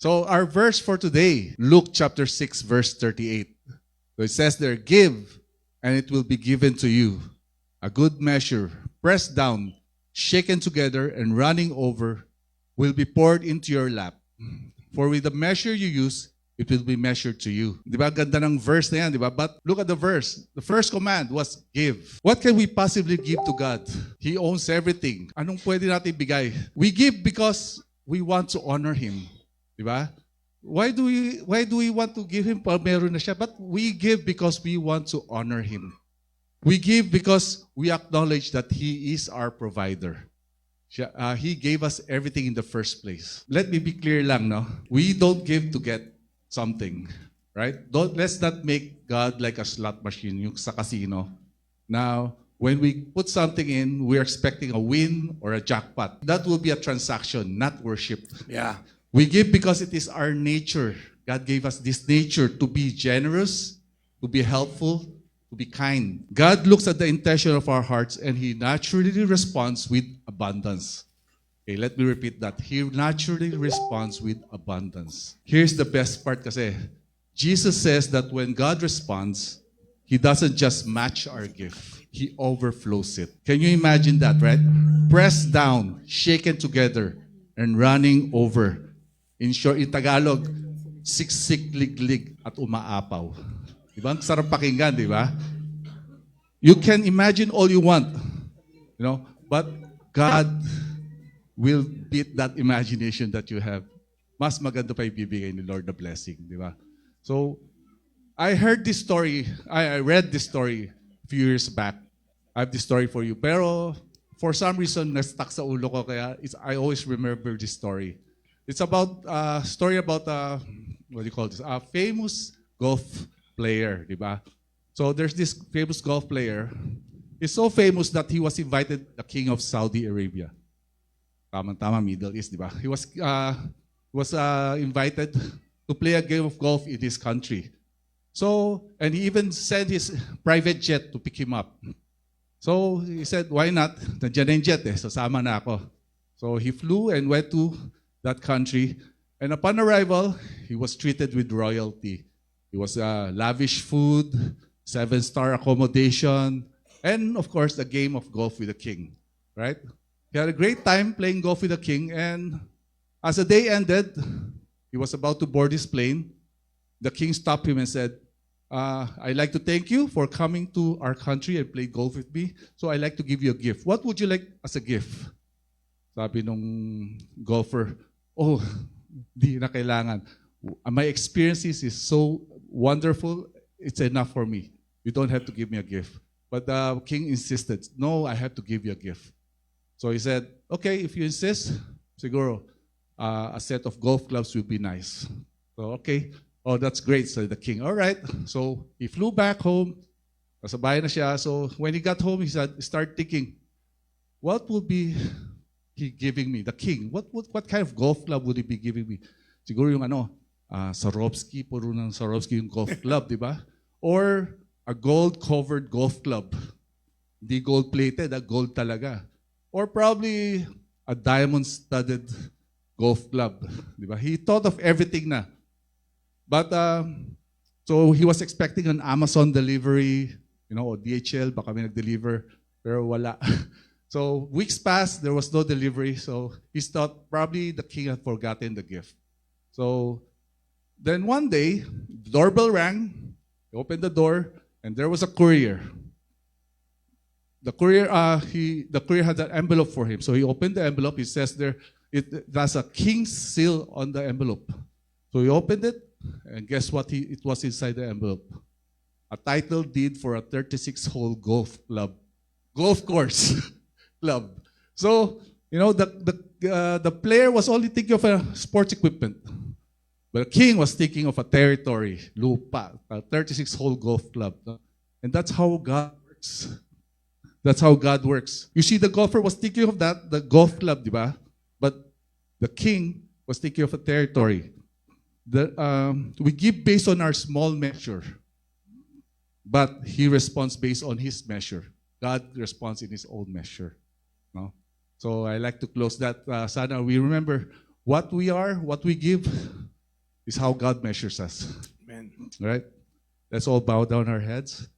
So our verse for today, Luke chapter 6, verse 38. So it says there, give, and it will be given to you. A good measure, pressed down, shaken together, and running over, will be poured into your lap. For with the measure you use, it will be measured to you. Di ba? Ganda ng verse na yan, di ba? But look at the verse. The first command was give. What can we possibly give to God? He owns everything. Anong pwede natin bigay? We give because we want to honor Him. Di ba? Why do we want to give Him? Meron na siya. But we give because we want to honor Him. We give because we acknowledge that He is our provider. He gave us everything in the first place. Let me be clear lang, no? We don't give to get something, right? Let's not make God like a slot machine, yung sa casino. Now, when we put something in, we're expecting a win or a jackpot. That will be a transaction, not worship. Yeah. We give because it is our nature. God gave us this nature to be generous, to be helpful, to be kind. God looks at the intention of our hearts and He naturally responds with abundance. Okay, let me repeat that. He naturally responds with abundance. Here's the best part kasi. Jesus says that when God responds, He doesn't just match our gift. He overflows it. Can you imagine that, right? Pressed down, shaken together, and running over. In short, in Tagalog, siksik, liglig, at umaapaw. Diba? Ang sarap pakinggan, di ba? You can imagine all you want, but God will beat that imagination that you have. Mas maganda pa ibibigay ni Lord the blessing, di ba? So, I heard this story, I read this story a few years back. I have this story for you. Pero, for some reason, na-stuck sa ulo ko, kaya I always remember this story. It's about a story about what do you call this? A famous golf player, di ba? So there's this famous golf player. He's so famous that he was invited the king of Saudi Arabia. Tama, Middle East, di ba? He was invited to play a game of golf in his country. So, and he even sent his private jet to pick him up. So he said, why not? Nandiyan na yung jet sasama na ako. So he flew and went to that country. And upon arrival, he was treated with royalty. It was lavish food, 7-star accommodation, and of course, the game of golf with the king, right? He had a great time playing golf with the king, and as the day ended, he was about to board his plane. The king stopped him and said, I'd like to thank you for coming to our country and play golf with me, so I'd like to give you a gift. What would you like as a gift? Sabi nung golfer, oh, di na kailangan. My experiences is so wonderful, it's enough for me. You don't have to give me a gift. But the king insisted, no, I have to give you a gift. So he said, okay, if you insist, siguro, a set of golf clubs will be nice. So, okay, oh, that's great, said the king. All right, so he flew back home. Nasa bahay na siya. So when he got home, he started thinking, what would be he giving me? The king, what kind of golf club would he be giving me? Siguro yung Swarovski, puro ng Swarovski yung golf club, di ba? Or a gold-covered golf club. Hindi gold-plated, gold talaga. Or probably a diamond-studded golf club, di ba? He thought of everything na. But, so he was expecting an Amazon delivery, o DHL, baka may nag-deliver, pero wala. So weeks passed, there was no delivery, so he thought probably the king had forgotten the gift. So then one day, the doorbell rang, he opened the door, and there was a courier. The courier had an envelope for him. So he opened the envelope, he says there's a king's seal on the envelope. So he opened it, and guess what it was inside the envelope? A title deed for a 36-hole golf course club. So, the player was only thinking of a sports equipment. But the king was thinking of a territory, lupa, a 36-hole golf club. And that's how God works. That's how God works. You see, the golfer was thinking of that, the golf club, di ba? But the king was thinking of a territory. We give based on our small measure, but He responds based on His measure. God responds in His own measure. No? So I like to close that. Sana we remember what we are, what we give, is how God measures us. Amen. Right? Let's all bow down our heads.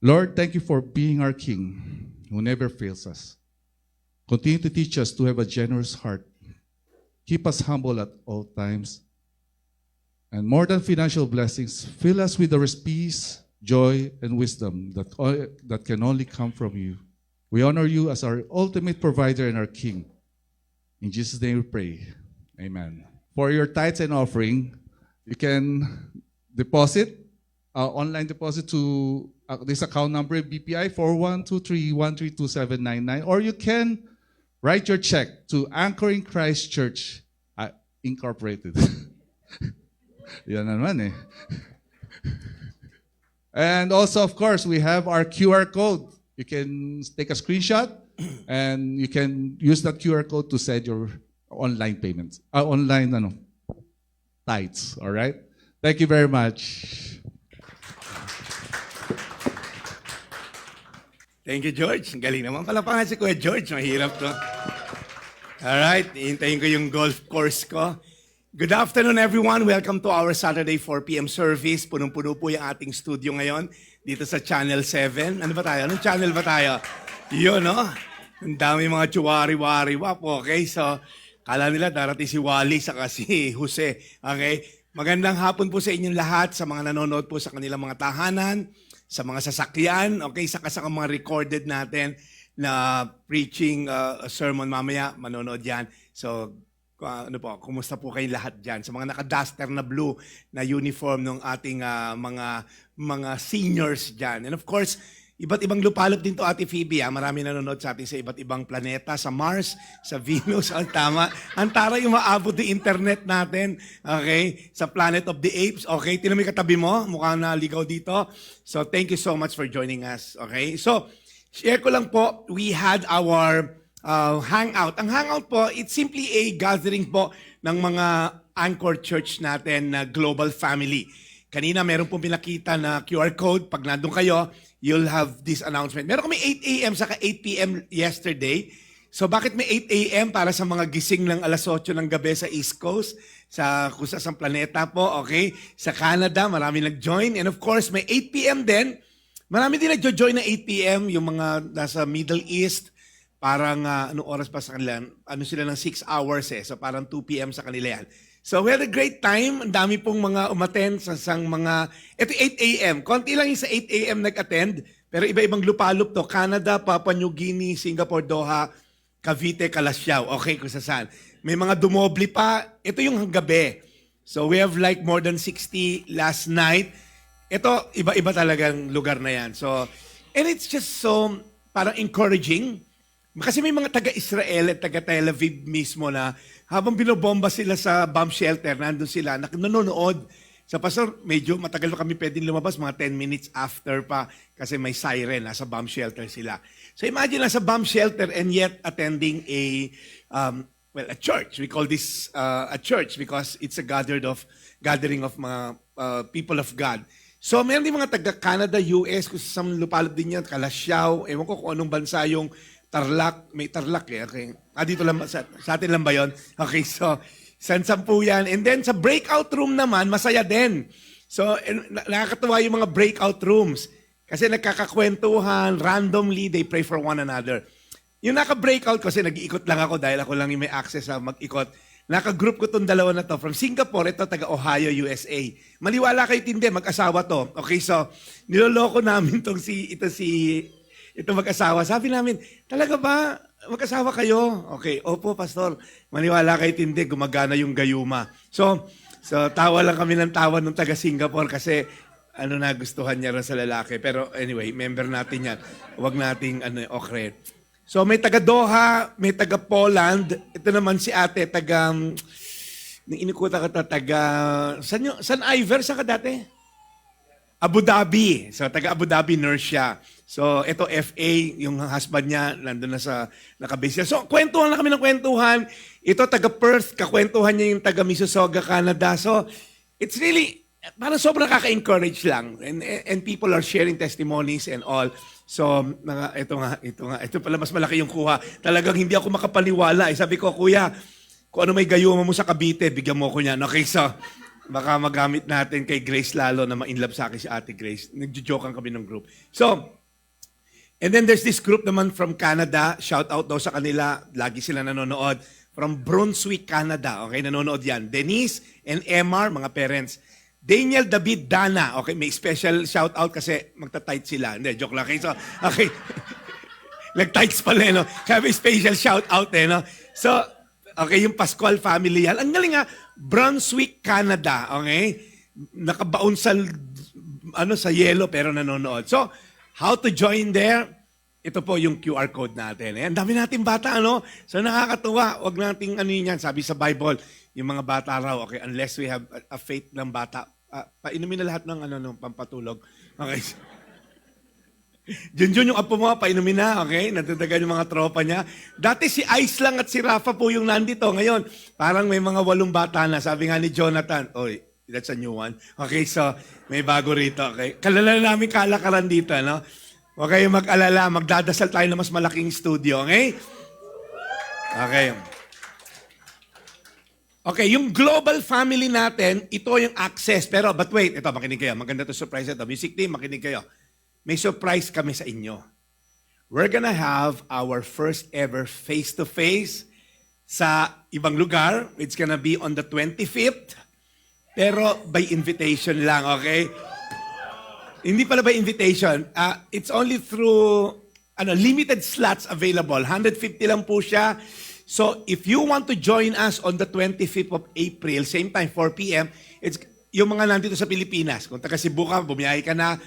Lord, thank you for being our King who never fails us. Continue to teach us to have a generous heart. Keep us humble at all times. And more than financial blessings, fill us with the peace, joy, and wisdom that can only come from you. We honor you as our ultimate provider and our King. In Jesus' name we pray. Amen. For your tithes and offering, you can deposit, online deposit to this account number, BPI 4123132799, or you can write your check to Anchoring Christ Church Incorporated. Yan naman eh. And also, of course, we have our QR code. You can take a screenshot and you can use that QR code to send your online payments, tithes, all right? Thank you very much. Thank you, George. Ang galing naman. Palapangan si Kuya George. Mahirap to. Alright, iintayin ko yung golf course ko. Good afternoon, everyone. Welcome to our Saturday 4 p.m. service. Punong-puno po yung ating studio ngayon dito sa Channel 7. Ano ba tayo? Anong channel ba tayo? Yun, no? Ang dami mga chuwari-wari-wap. Okay, so kala nila darating si Wally saka si Jose. Okay? Magandang hapon po sa inyong lahat, sa mga nanonood po sa kanilang mga tahanan, sa mga sasakyan, okay, saka sa mga recorded natin na preaching sermon mamaya, manonood yan. So, kumusta po kayong lahat dyan? Sa mga naka-duster na blue na uniform ng ating mga seniors dyan. And of course, iba't ibang lupalop din to, Ate Phoebe. Marami nanonood sa atin sa iba't ibang planeta, sa Mars, sa Venus, ang tama. Ang taray yung maabot the internet natin, okay? Sa Planet of the Apes, okay? Tinan mo yung katabi mo, mukhang naligaw dito. So, thank you so much for joining us, okay? So, share ko lang po, we had our hangout. Ang hangout po, it's simply a gathering po ng mga anchor church natin na global family. Kanina, meron pong pinakita na QR code. Pag nandun kayo, you'll have this announcement. Meron kami 8 a.m. saka 8 p.m. yesterday. So bakit may 8 a.m. para sa mga gising ng alas 8 ng gabi sa East Coast, sa kusasang planeta po, okay? Sa Canada, marami nag-join. And of course, may 8 p.m. din. Marami din nag-join na 8 p.m. Yung mga nasa Middle East, parang anong oras pa sa kanila? Ano sila ng 6 hours eh. So parang 2 p.m. sa kanila yan. So we had a great time. Ang dami pong mga umattend sa mga... Ito 8 a.m. Konti lang yung sa 8 a.m. nag-attend. Pero iba-ibang lupalop to. Canada, Papua New Guinea, Singapore, Doha, Cavite, Calasiao. Okay, kung saan. May mga dumoble pa. Ito yung gabi. So we have like more than 60 last night. Ito, iba-iba talagang lugar na yan. So, and it's just so parang encouraging. Kasi may mga taga-Israel at taga-Tel Aviv mismo na habang binobomba sila sa bomb shelter, nandun sila, nanonood. Sa pastor, medyo matagal pa kami pwedeng lumabas, mga 10 minutes after pa kasi may siren, nasa bomb shelter sila. So imagine nasa bomb shelter and yet attending a church. We call this a church because it's a gathering of mga people of God. So meron din mga taga-Canada, US, kung sa lupalop din yan, Calasiao, ewan ko kung anong bansa yung Tarlac, may Tarlac eh. Okay. Dito lang, sa atin lang ba yun? Okay, so, sampu yan. And then sa breakout room naman, masaya din. So, nakakatuwa yung mga breakout rooms. Kasi nagkakakwentuhan, randomly, they pray for one another. Yung naka-breakout, kasi nag-iikot lang ako dahil ako lang yung may access sa mag-ikot. Naka-group ko itong dalawa na to. From Singapore, ito taga Ohio, USA. Maniwala kayo tindi, mag-asawa to. Okay, so, niloloko namin ito mag-asawa. Sabi namin, talaga ba mag-asawa kayo? Okay, opo, pastor. Maniwala kayo tindi, gumagana yung gayuma. So tawa lang kami ng tawa ng taga-Singapore kasi nagustuhan niya rin sa lalaki. Pero anyway, member natin yan. Huwag nating okre. So may taga-Doha, may taga-Poland. Ito naman si ate, inikuta ka taga... San Iver, saan ka dati? Abu Dhabi. So, taga Abu Dhabi, nurse siya. So, ito FA, yung husband niya, nandun na sa nakabase. So, kwentuhan lang kami ng kwentuhan. Ito, taga Perth, kakwentuhan niya yung taga Mississauga, Canada. So, it's really, parang sobrang nakaka-encourage lang. And people are sharing testimonies and all. So, ito pala mas malaki yung kuha. Talagang hindi ako makapaniwala. Sabi ko, kuya, kung ano may gayuma mo sa Cavite, bigyan mo ko niyan. Okay, so, Baka magamit natin kay Grace lalo na ma-inlove sa akin si Ate Grace. Nagjo-jokean kami ng group. So, and then there's this group naman from Canada. Shout out daw sa kanila. Lagi sila nanonood. From Brunswick, Canada. Okay, nanonood yan. Denise and Emar, mga parents. Daniel David Dana. Okay, may special shout out kasi magta-tight sila. Hindi, joke lang. Okay, so, okay. Nag-tights pala, no? Kaya may special shout out, no? So, okay, yung Pascual family yan. Ang galing nga, Brunswick, Canada. Okay? Nakabaon sa yelo pero nanonood. So, how to join there? Ito po yung QR code natin. Ang dami nating bata, ano? So, nakakatuwa. Huwag nating ano yan. Sabi sa Bible, yung mga bata raw, okay, unless we have a faith ng bata, painumin na lahat ng pampatulog. Okay? Junjun yung apo mo, painumin na, okay? Natatagan yung mga tropa niya. Dati si Ice lang at si Rafa po yung nandito. Ngayon, parang may mga 8 bata na. Sabi nga ni Jonathan, oy, that's a new one. Okay, so may bago rito, okay? Kalala namin kalakaran dito, no? Huwag kayong mag-alala, magdadasal tayo na mas malaking studio, okay? Okay. Okay, yung global family natin, ito yung access. Pero, but wait, ito, makinig kayo. Maganda to surprise ito. Music team, makinig kayo. May surprise kami sa inyo. We're gonna have our first ever face-to-face sa ibang lugar. It's gonna be on the 25th. Pero by invitation lang, okay? Hindi pala by invitation. It's only through limited slots available. 150 lang po siya. So if you want to join us on the 25th of April, same time, 4 p.m., it's yung mga nandito sa Pilipinas. Kung taga Cebu ka, bumiyahe ka na.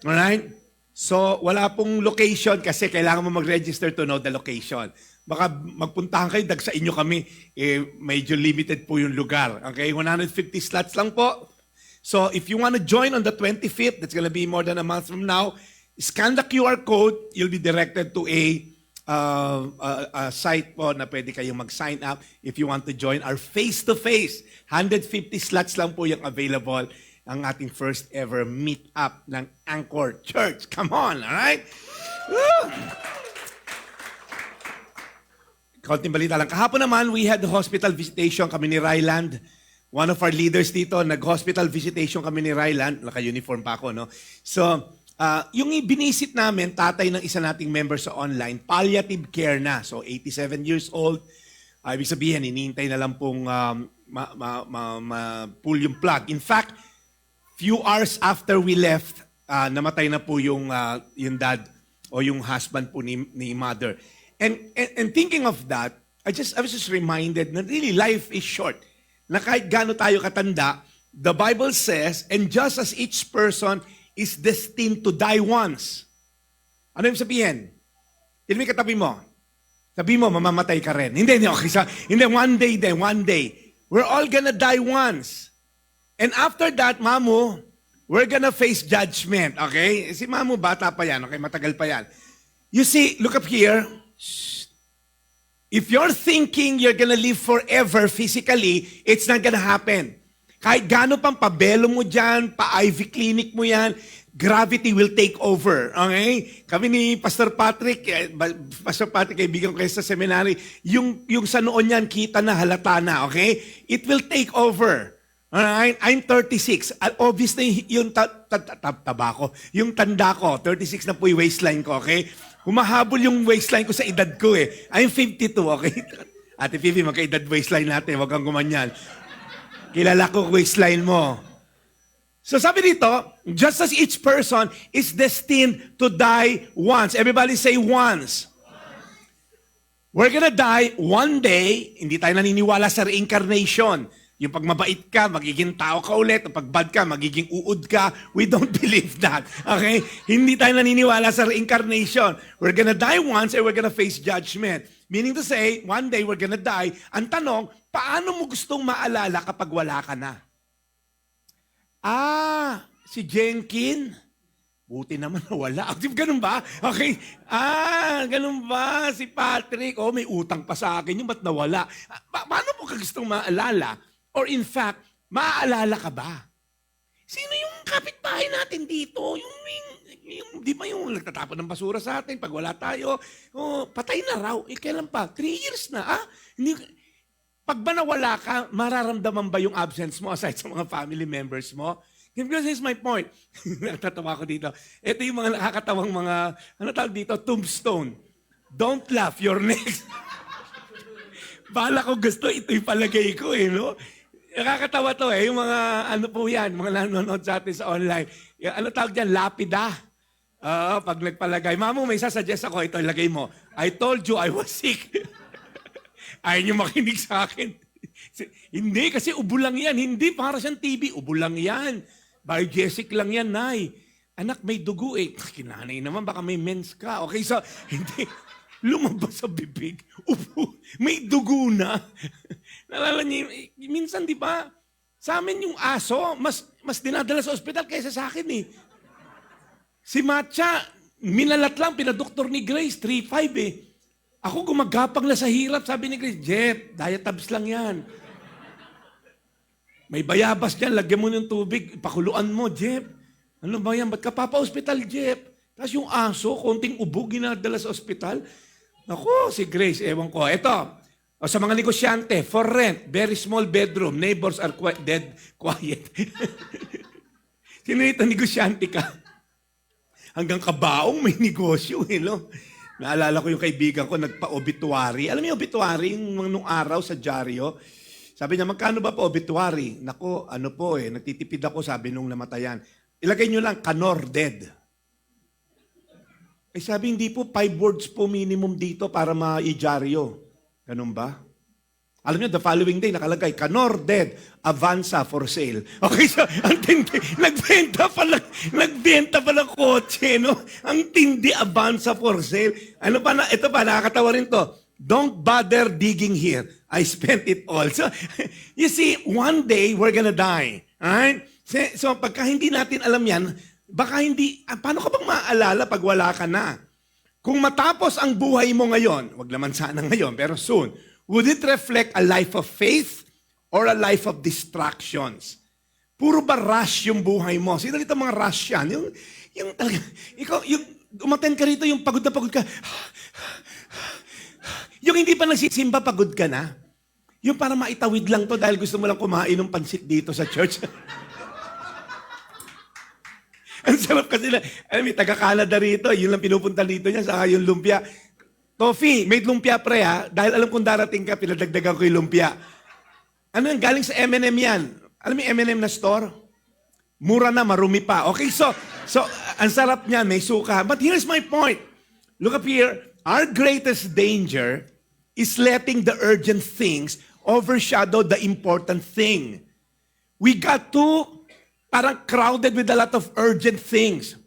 Alright? So, wala pong location kasi kailangan mo mag-register to know the location. Baka magpuntahan kayo, sa inyo kami, medyo limited po yung lugar. Okay? 150 slots lang po. So, if you want to join on the 25th, that's gonna be more than a month from now, scan the QR code, you'll be directed to a site po na pwede kayong mag-sign up if you want to join our face-to-face. 150 slots lang po yung available. Ang ating first ever meet-up ng Anchor Church. Come on, alright? Kaunting balita lang. Kahapon naman, we had the hospital visitation kami ni Ryland. One of our leaders dito, nag-hospital visitation kami ni Ryland. Naka-uniform pa ako, no? So, yung binisit namin, tatay ng isa nating member sa online, palliative care na. So, 87 years old. Ibig sabihin, hinihintay na lang pong pull yung plug. In fact, few hours after we left, namatay na po yung dad o yung husband po ni mother. And thinking of that, I was just reminded na really life is short. Na kahit gaano tayo katanda, the Bible says, and just as each person is destined to die once. Ano yung sabihin? Hindi katabi mo. Sabi mo, mamamatay ka rin. Hindi, okay. Hindi, one day. We're all gonna die once. And after that, Mamu, we're gonna face judgment, okay? Si Mamu, bata pa yan, okay? Matagal pa yan. You see, look up here. If you're thinking you're gonna live forever physically, it's not gonna happen. Kahit gaano pang pabelo mo dyan, pa-IV clinic mo yan, gravity will take over, okay? Kami ni Pastor Patrick, kaibigan ko kayo sa seminary, yung sa noon yan, kita na, halata na, okay? It will take over. Alright, I'm 36. Obviously, yung tabako, yung tanda ko, 36 na po yung waistline ko, okay? Humahabol yung waistline ko sa edad ko eh. I'm 52, okay? Ate Fifi, magka-edad waistline natin, wag kang gumanyan. Kilala ko waistline mo. So sabi dito, just as each person is destined to die once. Everybody say once. We're gonna die one day. Hindi tayo naniniwala sa reincarnation. Yung pag mabait ka, magiging tao ka ulit. Pag bad ka, magiging uod ka. We don't believe that. Okay? Hindi tayo naniniwala sa reincarnation. We're gonna die once and we're gonna face judgment. Meaning to say, one day we're gonna die. Ang tanong, paano mo gustong maalala kapag wala ka na? Si Jenkin. Buti naman na wala. Ganun ba? Okay. Ganun ba? Si Patrick. May utang pa sa akin. Yung ba't nawala? Paano mo ka gustong maalala? Or in fact, maaalala ka ba? Sino yung kapitbahay natin dito? Di ba yung nagtatapon ng basura sa atin pag wala tayo? Patay na raw. Kailan pa? 3 years na. Hindi, Pag ba nawala ka, mararamdaman ba yung absence mo aside sa mga family members mo? Because here's my point. Natatawa ko dito. Ito yung mga nakakatawang mga, ano tawag dito, tombstone. Don't laugh, you're next. Bala ko gusto, ito yung palagay ko no? Nakakatawa to yung mga, ano po yan, mga nanonood sa atin sa online. Yung, ano tawag dyan, lapida. Pag nagpalagay, Mamo, may sasuggest ako, ito ilagay mo. I told you I was sick. Ayaw niyo makinig sa akin. Hindi, kasi ubo lang yan. Hindi, para siyang TB. Ubo lang yan. Biogesic lang yan, Nay. Anak, may dugo Kinanay naman, baka may mens ka. Okay, so, hindi. Lumabas sa bibig. Upo. May dugo na. Nalala niyo, minsan, di ba, sa amin yung aso, mas dinadala sa ospital kaysa sa akin Si Matcha, minalat lang, pinadoktor ni Grace, 3.5 Ako gumagapang na sa hirap, sabi ni Grace, Jeff, diatabs lang yan. May bayabas dyan, lagyan mo ng tubig, pakuluan mo, Jeff. Ano ba yan? Ba't ka papa-hospital, Jeff? Tapos yung aso, konting ubo, ginadala sa ospital. Naku, si Grace, ewan ko. Ito, sa mga negosyante, for rent, very small bedroom, neighbors are dead quiet. Sino ito, negosyante ka? Hanggang kabaong may negosyo, no? Naalala ko yung kaibigan ko, nagpa-obituary. Alam mo yung obituary, yung nung araw sa dyaryo? Sabi niya, magkano ba pa obituary? Nako, ano po nagtitipid ako, sabi nung namatayan. Ilagay niyo lang, Kanor, dead. Sabi, hindi po, 5 words po minimum dito para ma-idyaryo. Ganun ba? Alam niyo, the following day, nakalagay, Kanor, dead, Avanza for sale. Okay, so, ang tindi, nagbenta pa ng kotse, no? Ang tindi, Avanza for sale. Ano pa na, ito pa, nakakatawa rin to. Don't bother digging here. I spent it all. So, you see, one day, we're gonna die. Alright? So, pagka hindi natin alam yan, baka hindi, paano ka bang maaalala pag wala ka na? Kung matapos ang buhay mo ngayon, wag naman sana ngayon, pero soon, would it reflect a life of faith or a life of distractions? Puro ba rush yung buhay mo? Sino dito mga rush yan? Yung talaga, ikaw, yung umaten ka rito, yung pagod na pagod ka. Yung hindi pa nagsisimba, pagod ka na. Yung para maitawid lang to dahil gusto mo lang kumain ng pansit dito sa church. Ang sarap kasi na, may taga-Canada rito, yun lang pinupunta dito niya, saka yung lumpia. Toffee, may lumpia pre dahil alam kong darating ka, pinadagdagan ko yung lumpia. Ano yan? Galing sa M&M yan. Alam mo yung M&M na store? Mura na, marumi pa. Okay, so ang sarap niyan, may suka. But here's my point. Look up here. Our greatest danger is letting the urgent things overshadow the important thing. We got parang crowded with a lot of urgent things.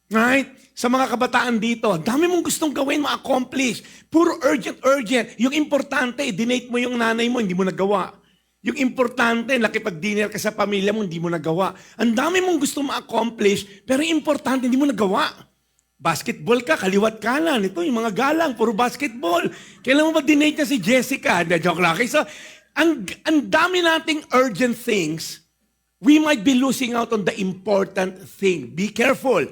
Right? Sa mga kabataan dito, dami mong gustong gawin, ma-accomplish. Puro urgent. Yung importante, dinate mo yung nanay mo, hindi mo nagawa. Yung importante, nakipag-dinner ka sa pamilya mo, hindi mo nagawa. Ang dami mong gustong ma-accomplish, pero yung importante, hindi mo nagawa. Basketball ka, kaliwat kanan. Ito, yung mga galang, puro basketball. Kailan mo ba dinate na si Jessica? Joke lang. Okay, so, ang dami nating urgent things, we might be losing out on the important thing. Be careful.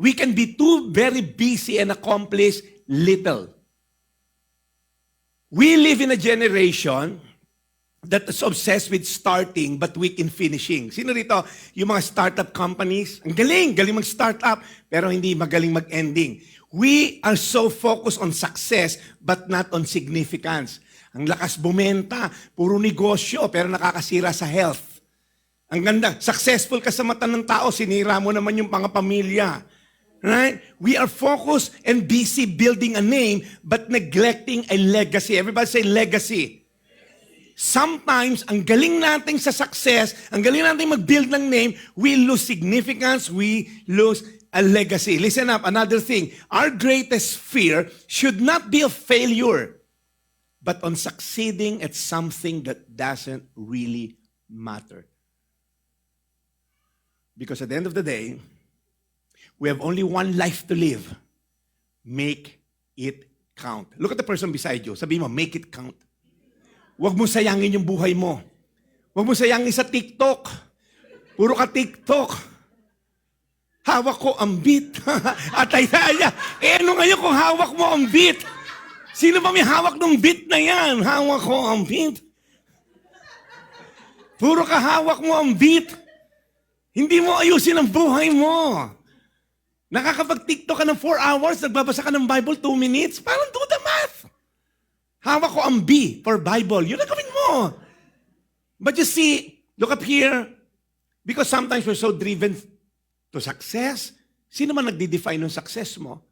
We can be too very busy and accomplish little. We live in a generation that is obsessed with starting but weak in finishing. Sino rito? Yung mga startup companies. Ang galing mag-startup, pero hindi magaling mag-ending. We are so focused on success but not on significance. Ang lakas bumenta, puro negosyo, pero nakakasira sa health. Ang ganda, successful ka sa mata ng tao, sinira mo naman yung pangapamilya. Right? We are focused and busy building a name but neglecting a legacy. Everybody say legacy. Sometimes, ang galing natin sa success, ang galing natin mag-build ng name, we lose significance, we lose a legacy. Listen up, another thing. Our greatest fear should not be of failure, but on succeeding at something that doesn't really matter. Because at the end of the day, we have only one life to live. Make it count. Look at the person beside you. Sabi mo, make it count. Huwag mo sayangin yung buhay mo. Huwag mo sayangin sa TikTok. Puro ka TikTok. Hawak ko ang beat. Atay na. Ano ngayon kung hawak mo ang beat? Sino ba may hawak ng beat na yan? Hawak ko ang beat. Puro kahawak mo ang beat. Hindi mo ayusin ang buhay mo. Nakakapag-TikTok ka ng 4 hours, nagbabasa ka ng Bible 2 minutes, parang do the math. Hawak ko ang B for Bible. Yun ang gawin mo. But you see, look up here, because sometimes we're so driven to success. Sino man nagde-define ng success mo?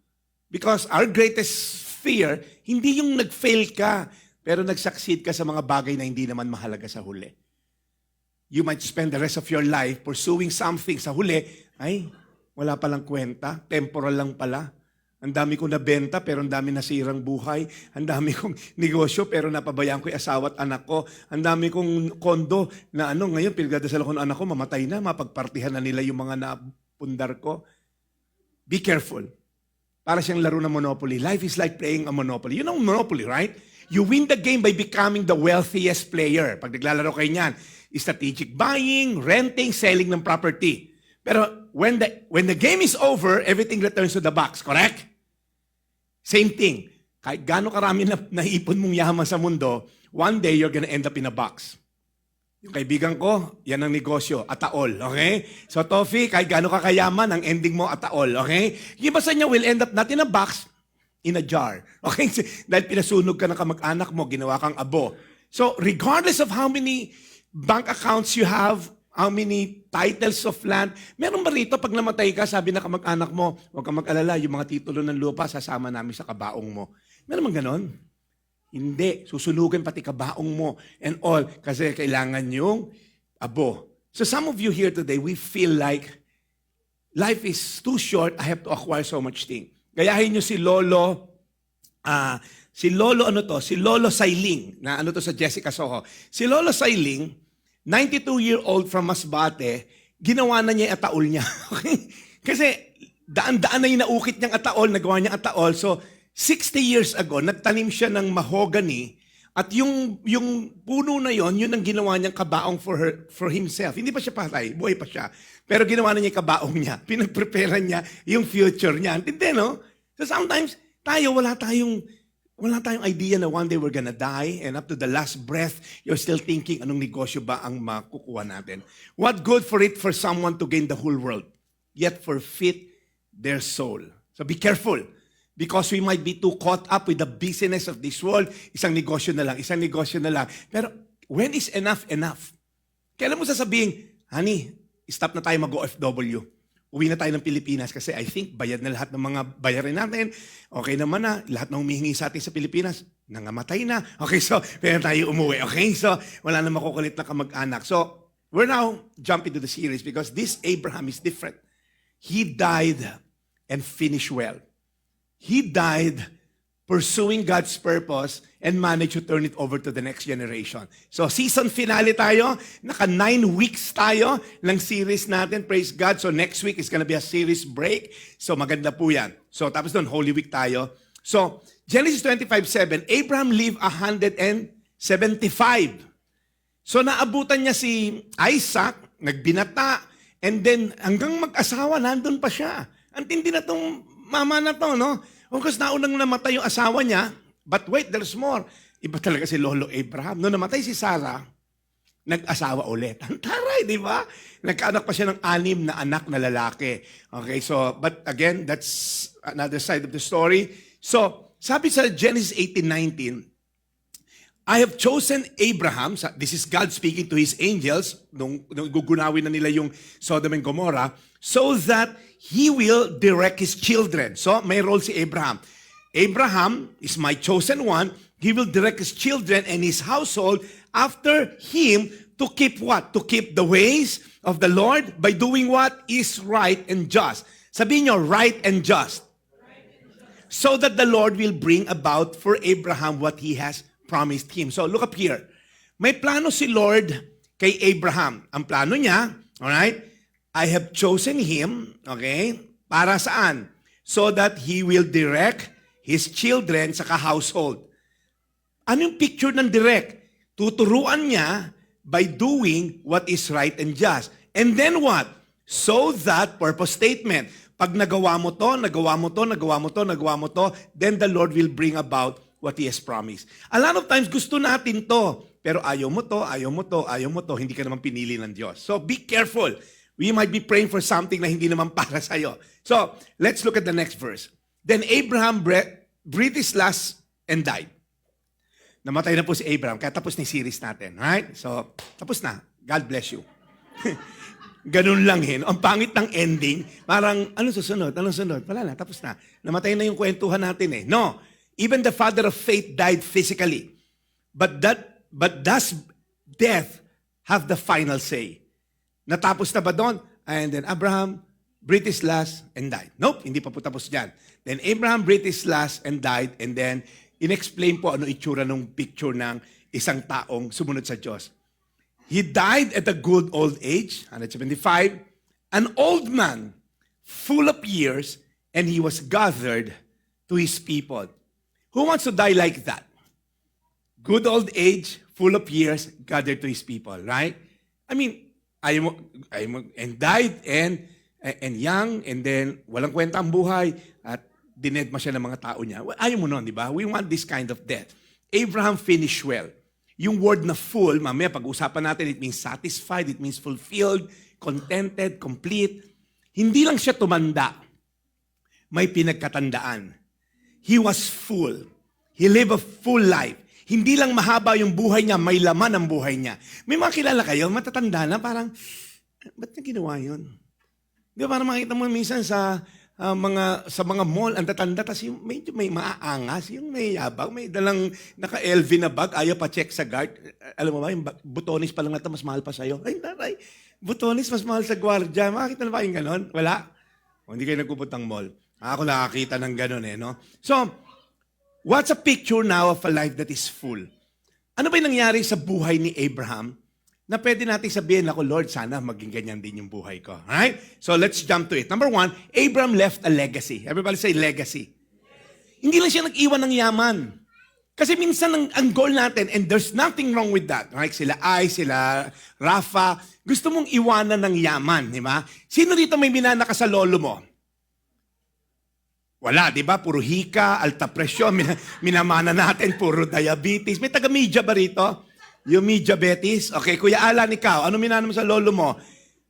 Because our greatest fear, hindi yung nag-fail ka, pero nag-succeed ka sa mga bagay na hindi naman mahalaga sa huli. You might spend the rest of your life pursuing something sa huli, ay, wala palang kwenta, temporal lang pala. Ang dami kong nabenta pero ang dami nasirang buhay. Ang dami kong negosyo pero napabayaan ko yung asawa at anak ko. Ang dami kong kondo na ngayon pinagdadasal ko ng anak ko, mamatay na, mapagpartihan na nila yung mga napundar ko. Be careful. Para siyang laro ng Monopoly. Life is like playing a Monopoly. You know Monopoly, right? You win the game by becoming the wealthiest player. Pag naglalaro kayo niyan, strategic buying, renting, selling ng property. Pero when the game is over, everything returns to the box, correct? Same thing. Kahit gaano karami na naipon mong yaman sa mundo, one day you're gonna end up in a box. Yung kaibigan ko, yan ang negosyo, ataol, okay? So Tofi, kahit gaano ka kayaman, ang ending mo ataol, okay? Yung basta niya will end up not in a box, in a jar. Okay? Dahil pinasunog ka ng kamag-anak mo, ginawa kang abo. So regardless of how many bank accounts you have, how many titles of land, meron ba rito pag namatay ka, sabi na kamag-anak mo, huwag kang mag-alala, yung mga titulo ng lupa, sasama namin sa kabaong mo. Meron bang ganon? Hindi. Susunugan pati kabaong mo and all kasi kailangan yung abo. So some of you here today, we feel like life is too short, I have to acquire so much thing. Gayahin nyo si Lolo Sailing, na sa Jessica Soho. Si Lolo Sailing, 92-year-old from Masbate, ginawa na niya yung ataol niya. Okay? Kasi daan-daan na yung naukit niyang ataol, nagawa niya ataol. So, 60 years ago, nagtanim siya ng mahogany at yung puno na yon, yun ang ginawa niyang kabaong for himself. Hindi pa siya patay, buhay pa siya. Pero ginawa na niya yung kabaong niya. Pinagprepare niya yung future niya. Hindi, no? So sometimes, wala tayong idea na one day we're gonna die and up to the last breath, you're still thinking, anong negosyo ba ang makukuha natin? What good for it for someone to gain the whole world, yet forfeit their soul? So be careful, because we might be too caught up with the business of this world. Isang negosyo na lang. Pero when is enough enough? Kailan mo sasabihin, honey, stop na tayo mag-OFW. Uwi na tayo ng Pilipinas kasi I think bayad na lahat ng mga bayarin natin. Okay naman na, lahat ng humihingi sa atin sa Pilipinas, nangamatay na. Okay, so, pwede tayo umuwi. Okay, so, wala na makukulit na kamag-anak. So, we're now jumping to the series because this Abraham is different. He died and finished well. He died pursuing God's purpose and managed to turn it over to the next generation. So season finale tayo, naka 9 weeks tayo ng series natin, praise God. So next week is gonna be a series break. So maganda po yan. So tapos doon, Holy Week tayo. So Genesis 25:7, Abraham lived 175. So naabutan niya si Isaac, nagbinata, and then hanggang mag-asawa, nandun pa siya. Ang tindi na tong mama na to, no? Of course, naunang namatay yung asawa niya, but wait, there's more. Iba talaga si Lolo Abraham. Noong namatay si Sarah, nag-asawa ulit. Ang taray, di ba? Nagkaanak pa siya ng 6 na anak na lalaki. Okay, so, but again, that's another side of the story. So, sabi sa Genesis 18:19, I have chosen Abraham, this is God speaking to his angels, nung gugunawin na nila yung Sodom and Gomorrah, so that he will direct his children. So, may role si Abraham. Abraham is my chosen one. He will direct his children and his household after him to keep what? To keep the ways of the Lord by doing what is right and just. Sabihin nyo, right and just. So that the Lord will bring about for Abraham what he has promised him. So look up here. May plano si Lord kay Abraham. Ang plano niya, alright, I have chosen him, okay, para saan? So that he will direct his children sa household. Ano yung picture ng direct? Tuturuan niya by doing what is right and just. And then what? So that, purpose statement, pag nagawa mo to, then the Lord will bring about what He has promised. A lot of times, gusto natin to. pero ayaw mo to, ayaw mo to, ayaw mo to, hindi ka naman pinili ng Diyos. So be careful. We might be praying for something na hindi naman para sa'yo. So, let's look at the next verse. Then Abraham breathed his last and died. Namatay na po si Abraham, kaya tapos ni series natin. Right? So, tapos na. God bless you. Ganun lang Ang pangit ng ending, parang, anong susunod? Wala na, tapos na. Namatay na yung kwentuhan natin No. Even the father of faith died physically. But does death have the final say? Natapos na ba doon? And then Abraham breathed his last and died. Nope, hindi pa po tapos dyan. Then Abraham breathed his last and died, and then inexplain po ano itsura ng picture ng isang taong sumunod sa Diyos. He died at a good old age, 175, an old man, full of years, and he was gathered to his people. Who wants to die like that? Good old age, full of years, gathered to his people, right? I mean, and died, and young, and then walang kwenta ang buhay, at dinedma siya ng mga tao niya. Ayaw mo nun, di ba? We want this kind of death. Abraham finished well. Yung word na full, mamaya pag-usapan natin, it means satisfied, it means fulfilled, contented, complete. Hindi lang siya tumanda. May pinagkatandaan. He was full. He lived a full life. Hindi lang mahaba yung buhay niya, may laman ang buhay niya. May mga kilala kayo, matatanda na, parang, ba't niya ginawa yun? Di ba, parang makita mo minsan sa mga mall, ang tatanda, tas yung medyo may maaangas, yung may yabang, may dalang naka-LV na bag, ayaw pa check sa guard. Alam mo ba, yung butonis pa lang natin, mas mahal pa sa'yo. Ay, naray, butonis mas mahal sa gwardiya. Makakita na ba yung ganon? Wala. O, hindi kayo nagpupuntang mall. Ako nakakita ng ganon no? So, what's a picture now of a life that is full? Ano ba yung nangyari sa buhay ni Abraham na pwede natin sabihin, ako Lord, sana maging ganyan din yung buhay ko. Alright? So let's jump to it. Number 1, Abraham left a legacy. Everybody say legacy. Hindi lang siya nag-iwan ng yaman. Kasi minsan ang goal natin, and there's nothing wrong with that. Right? Sila sila Rafa, gusto mong iwanan ng yaman, di ba? Sino dito may minana ka sa lolo mo? Wala, di ba? Puro hika, alta presyon, minamana natin, puro diabetes. May taga-media ba rito? Yung diabetes? Okay, Kuya Alan, ikaw, ano minana mo sa lolo mo?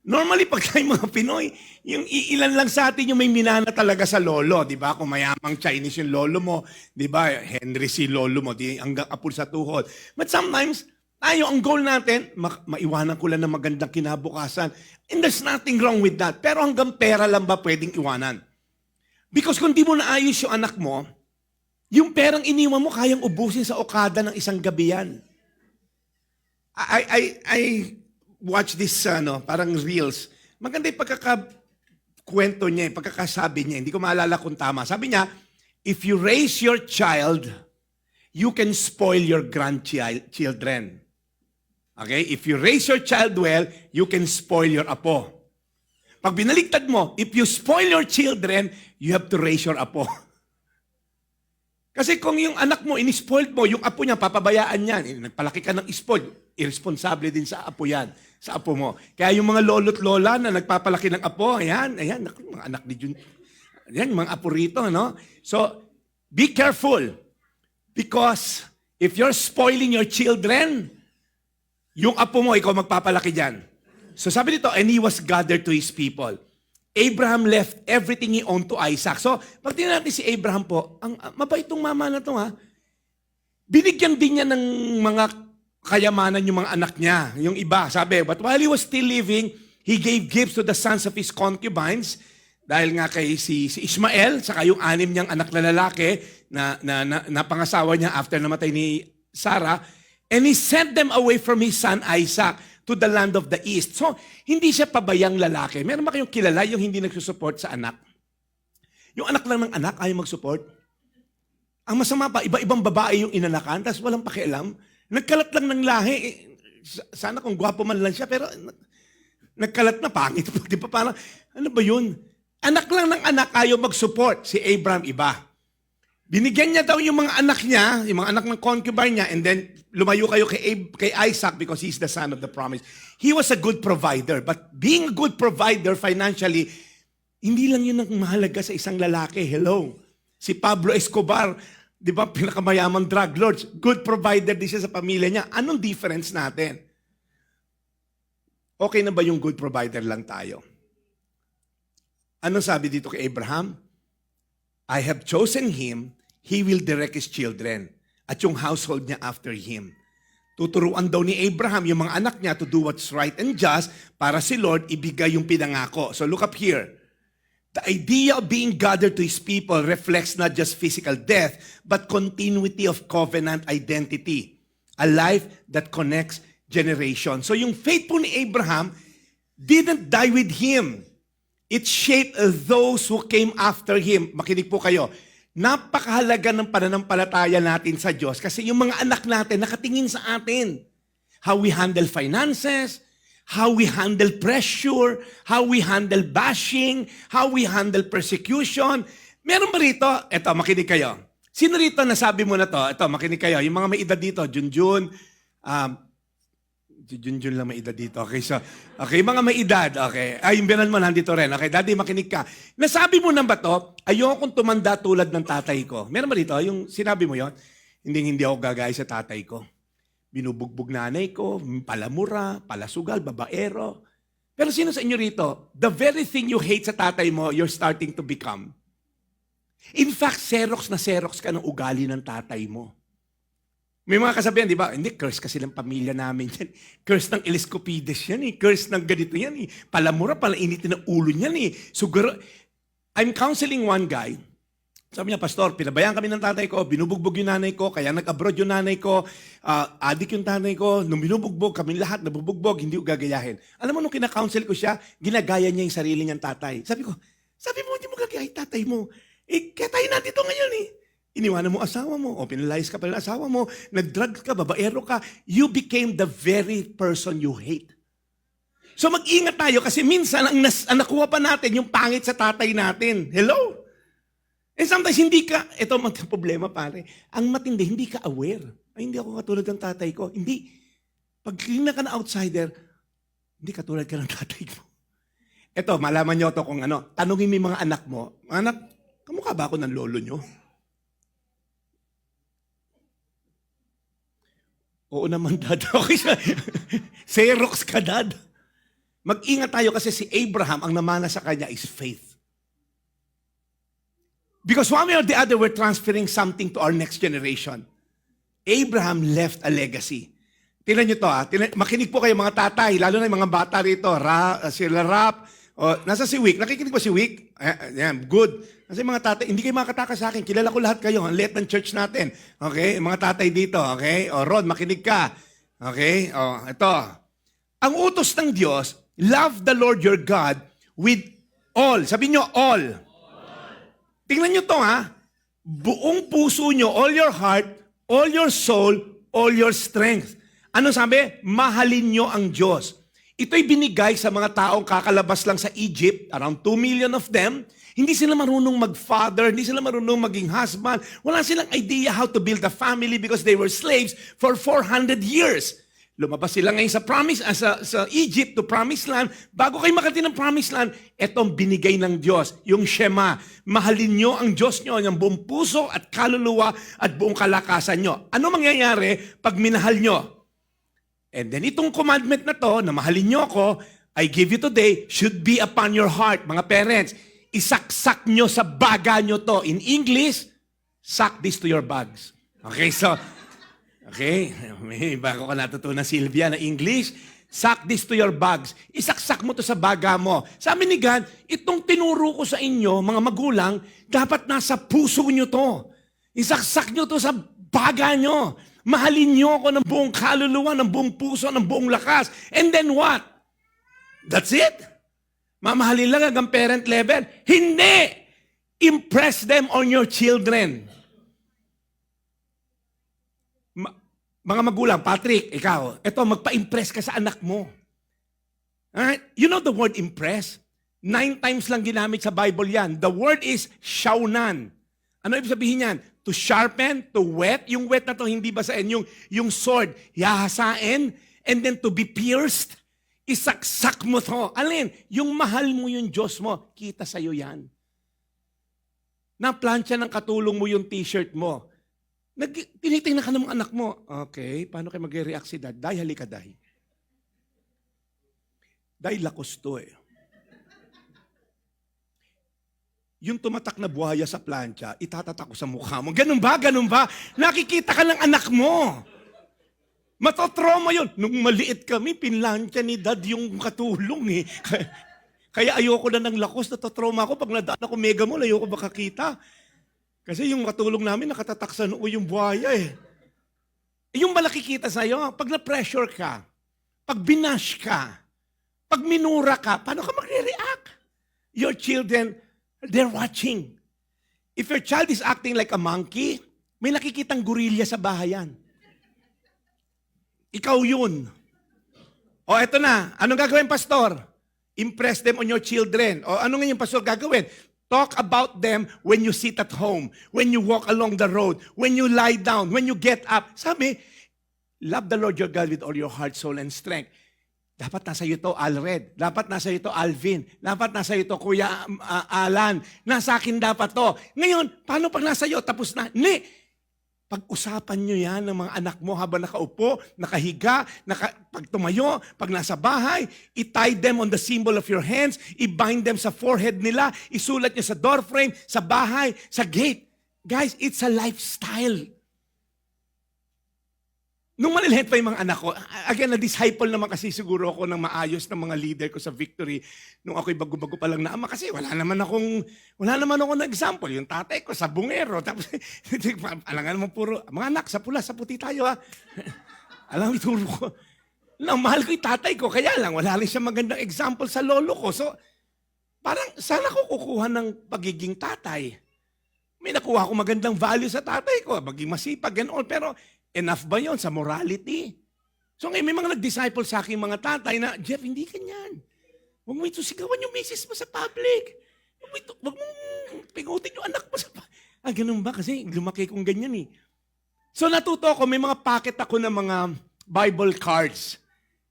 Normally, pag tayo mga Pinoy, yung ilan lang sa atin yung may minana talaga sa lolo, di ba? Kung mayamang Chinese yung lolo mo, di ba? Henry si lolo mo, di hanggang apul sa tuhod. But sometimes, tayo, ang goal natin, maiwanan ko lang ng magandang kinabukasan. And there's nothing wrong with that. Pero hanggang pera lang ba pwedeng iwanan? Because kung di mo naayos yung anak mo, yung perang iniwan mo, kayang ubusin sa Okada ng isang gabi yan. I watch this, parang reels. Maganda yung pagkakakwento niya, pagkakasabi niya. Hindi ko maalala kung tama. Sabi niya, if you raise your child, you can spoil your grandchildren. Okay? If you raise your child well, you can spoil your apo. Pag binaligtad mo, if you spoil your children, you have to raise your apo. Kasi kung yung anak mo, in-spoiled mo, yung apo niya, papabayaan yan. Nagpalaki ka ng spoiled, irresponsible din sa apo yan, sa apo mo. Kaya yung mga lolo't lola na nagpapalaki ng apo, ayan, mga anak ni Jun, ayan, mga apo rito, no? So, be careful. Because if you're spoiling your children, yung apo mo, ikaw magpapalaki dyan. So sabi dito, and he was gathered to his people. Abraham left everything he owned to Isaac. So, pag tingnan natin si Abraham po, ang mabait tong mama na to binigyan din niya ng mga kayamanan yung mga anak niya. Yung iba, sabi, but while he was still living, he gave gifts to the sons of his concubines, dahil nga kay si Ishmael, saka yung 6 niyang anak na lalaki na pangasawa niya after namatay ni Sarah, and he sent them away from his son Isaac to the land of the east. So, hindi siya pabayang lalaki. Meron ba kayong kilala yung hindi nagsusupport sa anak? Yung anak lang ng anak, ayaw mag-support. Ang masama pa, iba-ibang babae yung inanakan, tapos walang pakialam. Nagkalat lang ng lahi. Sana kung gwapo man lang siya, pero nagkalat na pangit. Di ba parang, ano ba yun? Anak lang ng anak, ayaw mag-support. Si Abraham, iba. Binigyan niya daw yung mga anak niya, yung mga anak ng concubine niya, and then lumayo kayo kay Isaac because he's the son of the promise. He was a good provider, but being a good provider financially, hindi lang yun ang mahalaga sa isang lalaki. Hello. Si Pablo Escobar, Di ba, pinakamayamang drug lords. Good provider din siya sa pamilya niya. Anong difference natin? Okay na ba yung good provider lang tayo? Anong sabi dito kay Abraham? I have chosen him, he will direct his children. At yung household niya after him. Tuturuan daw ni Abraham yung mga anak niya to do what's right and just para si Lord ibigay yung pinangako. So look up here. The idea of being gathered to His people reflects not just physical death, but continuity of covenant identity. A life that connects generations. So yung faith po ni Abraham didn't die with him. It shaped those who came after him. Makinig po kayo. Napakahalaga ng pananampalataya natin sa Diyos kasi yung mga anak natin nakatingin sa atin. How we handle finances, how we handle pressure, how we handle bashing, how we handle persecution. Meron ba rito? Ito, makinig kayo. Sino rito nasabi mo na to? Ito, makinig kayo. Yung mga may edad dito, Junjun, Junjun lang may edad dito. Okay, so, okay, mga may edad, okay. Ay, yung binan mo nandito rin. Okay, daddy, makinig ka. Nasabi mo na ba to? Ayokong tumanda tulad ng tatay ko. Meron ba rito? Yung sinabi mo yon? Hindi ako gagaya sa tatay ko. Binubugbog nanay ko, palamura, palasugal, babaero. Pero sino sa inyo rito? The very thing you hate sa tatay mo, you're starting to become. In fact, Xerox na Xerox ka ng ugali ng tatay mo. May mga kasabihan, di ba? Hindi, curse kasi ng pamilya namin yan. Curse ng Eliscopides yan eh. Curse ng ganito yan eh. Palamura, palainitin ng ulo niyan eh. Siguro, I'm counseling one guy. Sabi niya, Pastor, pinabayaan kami ng tatay ko, binubugbog yung nanay ko, kaya nag-abroad yung nanay ko, adik yung nanay ko, nung binubugbog, kami lahat nabubugbog, hindi ko gagayahin. Alam mo, nung kinakounsel ko siya, ginagaya niya yung sarili niyang tatay. Sabi mo, hindi mo gagayahin tatay mo. Kaya tayo natin ito ngayon eh. Iniwanan mo asawa mo, o pinalayas ka pala ng asawa mo, nag-drug ka, babaero ka, you became the very person you hate. So mag-ingat tayo kasi minsan ang nakuha pa natin yung pangit sa tatay natin. Hello? And sometimes hindi ka, ito ang problema pare, ang matindi, hindi ka aware. Ay, hindi ako katulad ng tatay ko. Hindi. Pag kina ka na outsider, hindi katulad ka ng tatay mo. Ito, malaman nyo to kung ano, tanungin mo yung mga anak mo, anak, kamukha ba ako ng lolo nyo? Oo naman, dad. Okay siya. Xerox ka, dad. Mag-ingat tayo kasi si Abraham, ang namana sa kanya is faith. Because one way or the other, we're transferring something to our next generation. Abraham left a legacy. Tingnan nyo to makinig po kayo mga tatay, lalo na yung mga bata rito, sila Rap, nasa si Wick, nakikinig po si Wick? Yan, good. Kasi mga tatay, hindi kayo makakataka sa akin, kilala ko lahat kayo, ang liit ng church natin. Okay, mga tatay dito, okay? Rod, makinig ka. Okay, ito. Ang utos ng Diyos, love the Lord your God with all. Sabi nyo, all. Tingnan nyo to buong puso nyo, all your heart, all your soul, all your strength. Ano sabi? Mahalin nyo ang Diyos. Ito'y binigay sa mga taong kakalabas lang sa Egypt, around 2 million of them. Hindi sila marunong mag-father, hindi sila marunong maging husband. Wala silang idea how to build a family because they were slaves for 400 years. Lumabas sila ngayon sa Egypt to Promised Land. Bago kayo makarating ng Promised Land, etong binigay ng Diyos, yung Shema. Mahalin nyo ang Diyos nyo ng buong puso at kaluluwa at buong kalakasan nyo. Ano mangyayari pag minahal nyo? And then itong commandment na to, na mahalin nyo ako, I give you today, should be upon your heart. Mga parents, isaksak nyo sa baga nyo to. In English, suck this to your bags. Okay, so... Okay, may bago ka natutunan, Sylvia, na English. Suck this to your bags. Isaksak mo to sa baga mo. Sabi ni God, itong tinuro ko sa inyo, mga magulang, dapat nasa puso nyo to. Isaksak nyo to sa baga nyo. Mahalin nyo ako ng buong kaluluwa, ng buong puso, ng buong lakas. And then what? That's it? Mamahalin lang hanggang parent level? Hindi! Impress them on your children. Mga magulang, Patrick, ikaw, eto, magpa-impress ka sa anak mo. Alright? You know the word impress? 9 times lang ginamit sa Bible yan. The word is shaunan. Ano ibig sabihin yan? To sharpen, to whet. Yung whet na to, hindi basahin. Yung sword, yahasain. And then to be pierced, isaksak mo to. Alin? Yung mahal mo yung Diyos mo, kita sa'yo yan. Naplansya ng katulong mo yung t-shirt mo. Tinitingnan ka ng mga anak mo. Okay, paano kayo mag-react si dad? Day, halika, day. Day, lakos to eh. Yung tumatak na buhaya sa plancha, itatatak ko sa mukha mo. Ganun ba? Ganun ba? Nakikita ka ng anak mo. Matotrauma yun. Nung maliit kami, pinlansya ni dad yung katulong eh. Kaya ayoko na ng lakos, natotrauma ako. Pag nadaan ako mega mall, ayoko makakita. Kasi yung katulong namin, nakatatak sa noo yung buhaya eh. Yung ba nakikita sa'yo? Pag na-pressure ka, pag binash ka, pag minura ka, paano ka magre-react? Your children, they're watching. If your child is acting like a monkey, may nakikitang gorilla sa bahayan. Ikaw yun. O eto na, anong gagawin, pastor? Impress them on your children. O ano nga yung pastor gagawin? Talk about them when you sit at home, when you walk along the road, when you lie down, when you get up. Sabi, love the Lord your God with all your heart, soul, and strength. Dapat nasa iyo to, Alred. Dapat nasa iyo to, Alvin. Dapat nasa iyo to, Kuya Alan. Nasa akin dapat to. Ngayon, paano pag nasa iyo, tapos na? Hindi. Pag-usapan nyo yan ng mga anak mo habang nakaupo, nakahiga, pag tumayo, pag nasa bahay, i-tie them on the symbol of your hands, i-bind them sa forehead nila, isulat nyo sa door frame, sa bahay, sa gate. Guys, it's a lifestyle. Nung maliliit pa yung mga anak ko, again, na-disciple naman kasi siguro ako ng maayos ng mga leader ko sa Victory nung ako'y bago-bago pa lang na ama kasi wala naman akong na example. Yung tatay ko sa bungero, tapos alam nga naman puro, mga anak, sa pula, sa puti tayo ha. Alam, ituro ko. Mahal ko yung tatay ko, kaya lang, wala rin siya magandang example sa lolo ko. So, parang sana ko kukuha ng pagiging tatay. May nakuha ko magandang value sa tatay ko, maging masipag and all, pero enough ba yon sa morality? So ngayon may mga nag-disciple sa akin mga tatay na, Jeff, hindi ganyan. Huwag mo ito sigawan yung misis mo sa public. Huwag mo pingutin yung anak mo sa public. Ganun ba? Kasi lumaki kong ganyan eh. So natuto ako, may mga packet ako ng mga Bible cards.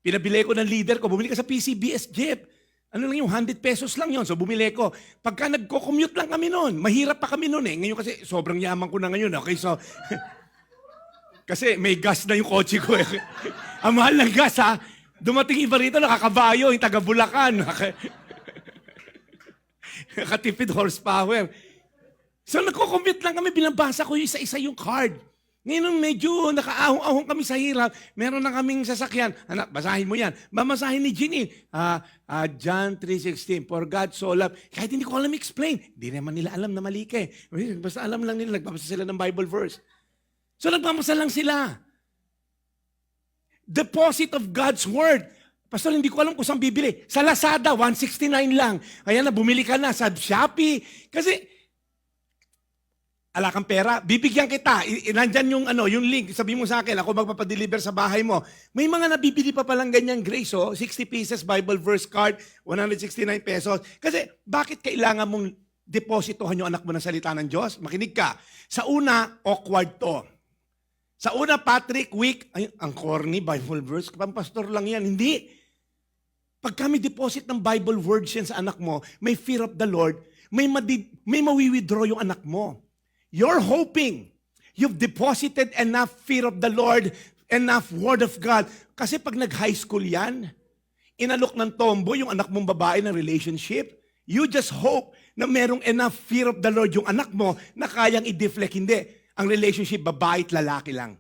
Pinabili ko ng leader ko, bumili ka sa PCBS, Jeff. Ano lang yung 100 pesos lang yon. So bumili ko. Pagka nagko-commute lang kami noon, mahirap pa kami noon eh. Ngayon kasi sobrang yaman ko na ngayon. Okay, so kasi may gas na yung kotse ko eh. Ang mahal ng gas ha. Dumating iba rito, nakakabayo, yung taga Bulacan. Nakatipid horsepower. So nagko-commute lang kami, binabasa ko yung isa-isa yung card. Ngayon medyo nakaahong-ahong kami sa hirap, meron na kaming sasakyan. Anak, basahin mo yan. Babasahin ni Ginny. John 3:16, for God so loved. Kahit hindi ko alam explain. Hindi naman nila alam na mali ka eh. Basta alam lang nila, nagbabasa sila ng Bible verse. So nagmamasa lang sila. Deposit of God's Word. Pastor, hindi ko alam kung saan bibili. Sa Lazada, 169 lang. Kaya na, bumili ka na sa Shopee. Kasi, ala kang pera, bibigyan kita. Nandyan yung link. Sabi mo sa akin, ako magpapadeliver sa bahay mo. May mga nabibili pa palang ganyan, Grace, 60 pieces Bible verse card, 169 pesos. Kasi, bakit kailangan mong depositohan yung anak mo ng salita ng Diyos? Makinig ka. Sa una, awkward to. Sa una, Patrick, week, ay, ang corny, Bible verse, pampastor lang yan. Hindi. Pag kami deposit ng Bible words yan sa anak mo, may fear of the Lord, may mawi-withdraw yung anak mo. You're hoping you've deposited enough fear of the Lord, enough word of God. Kasi pag nag-high school yan, inalok ng tombo yung anak mong babae ng relationship, you just hope na merong enough fear of the Lord yung anak mo na kayang i-deflect. Hindi. Ang relationship, babae at lalaki lang.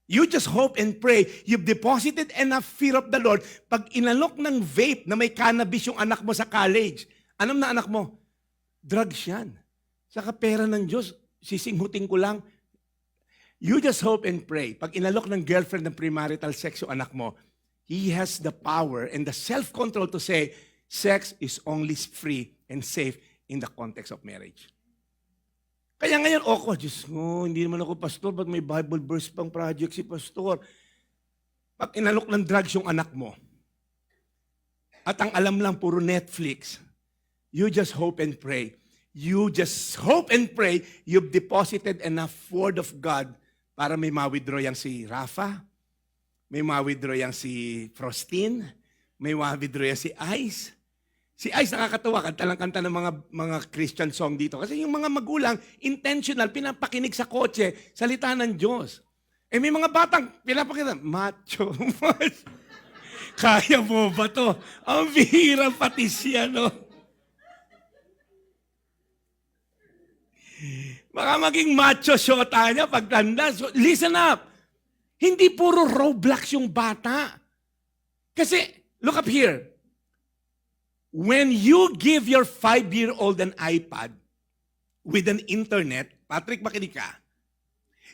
You just hope and pray, you've deposited enough fear of the Lord. Pag inalok ng vape na may cannabis yung anak mo sa college, anong na anak mo? Drugs yan. Saka pera ng Diyos, sisinghutin ko lang. You just hope and pray. Pag inalok ng girlfriend ng premarital sex yung anak mo, he has the power and the self-control to say, sex is only free and safe in the context of marriage. Kaya ngayon, Diyos ko, hindi naman ako pastor, ba't may Bible verse pang project si pastor? Pag inalok ng drugs yung anak mo, at ang alam lang puro Netflix, you just hope and pray. You just hope and pray you've deposited enough word of God para may ma-withdraw yang si Rafa, may ma-withdraw yang si Frostin, may ma-withdraw yang si Ice. Si Ice nakakatawa, kanta lang kanta ng mga Christian song dito. Kasi yung mga magulang, intentional, pinapakinig sa kotse, salita ng Diyos. Eh may mga batang pinapakita, macho. Kaya mo ba to? Ang bihirang patis yan, no? Baka maging macho shota niya pagtanda. So, listen up. Hindi puro Roblox yung bata. Kasi, look up here. When you give your 5-year-old an iPad with an internet, Patrick, makinig ka,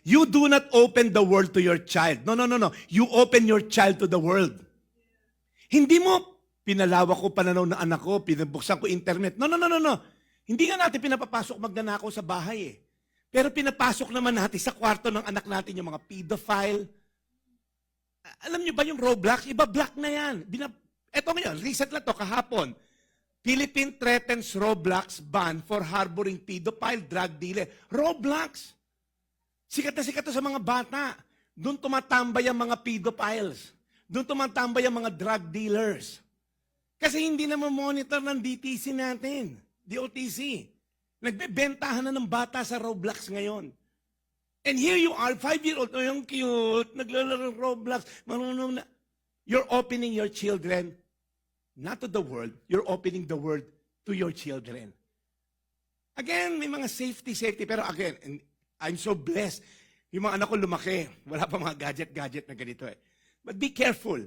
you do not open the world to your child. No. You open your child to the world. Hindi mo, pinalawak ko pananaw ng anak ko, pinabuksan ko internet. No. Hindi nga natin pinapapasok magnanakaw sa bahay eh. Pero pinapasok naman natin sa kwarto ng anak natin yung mga pedophile. Alam niyo ba yung Roblox? Iba-block na yan. Eto ngayon, recent lang to, kahapon. Philippine threatens Roblox ban for harboring pedophile, drug dealer. Roblox! Sikat na sikat to sa mga bata. Doon tumatambay ang mga pedophiles. Doon tumatambay ang mga drug dealers. Kasi hindi na monitor ng DTC natin. DOTC. Nagbebentahan na ng bata sa Roblox ngayon. And here you are, 5-year-old, oh, yung cute, naglalaro ng Roblox, marunong na. You're opening your children, not to the world, you're opening the world to your children. Again, may mga safety, pero again, and I'm so blessed. Yung mga anak ko lumaki, wala pa mga gadget na ganito eh. But be careful.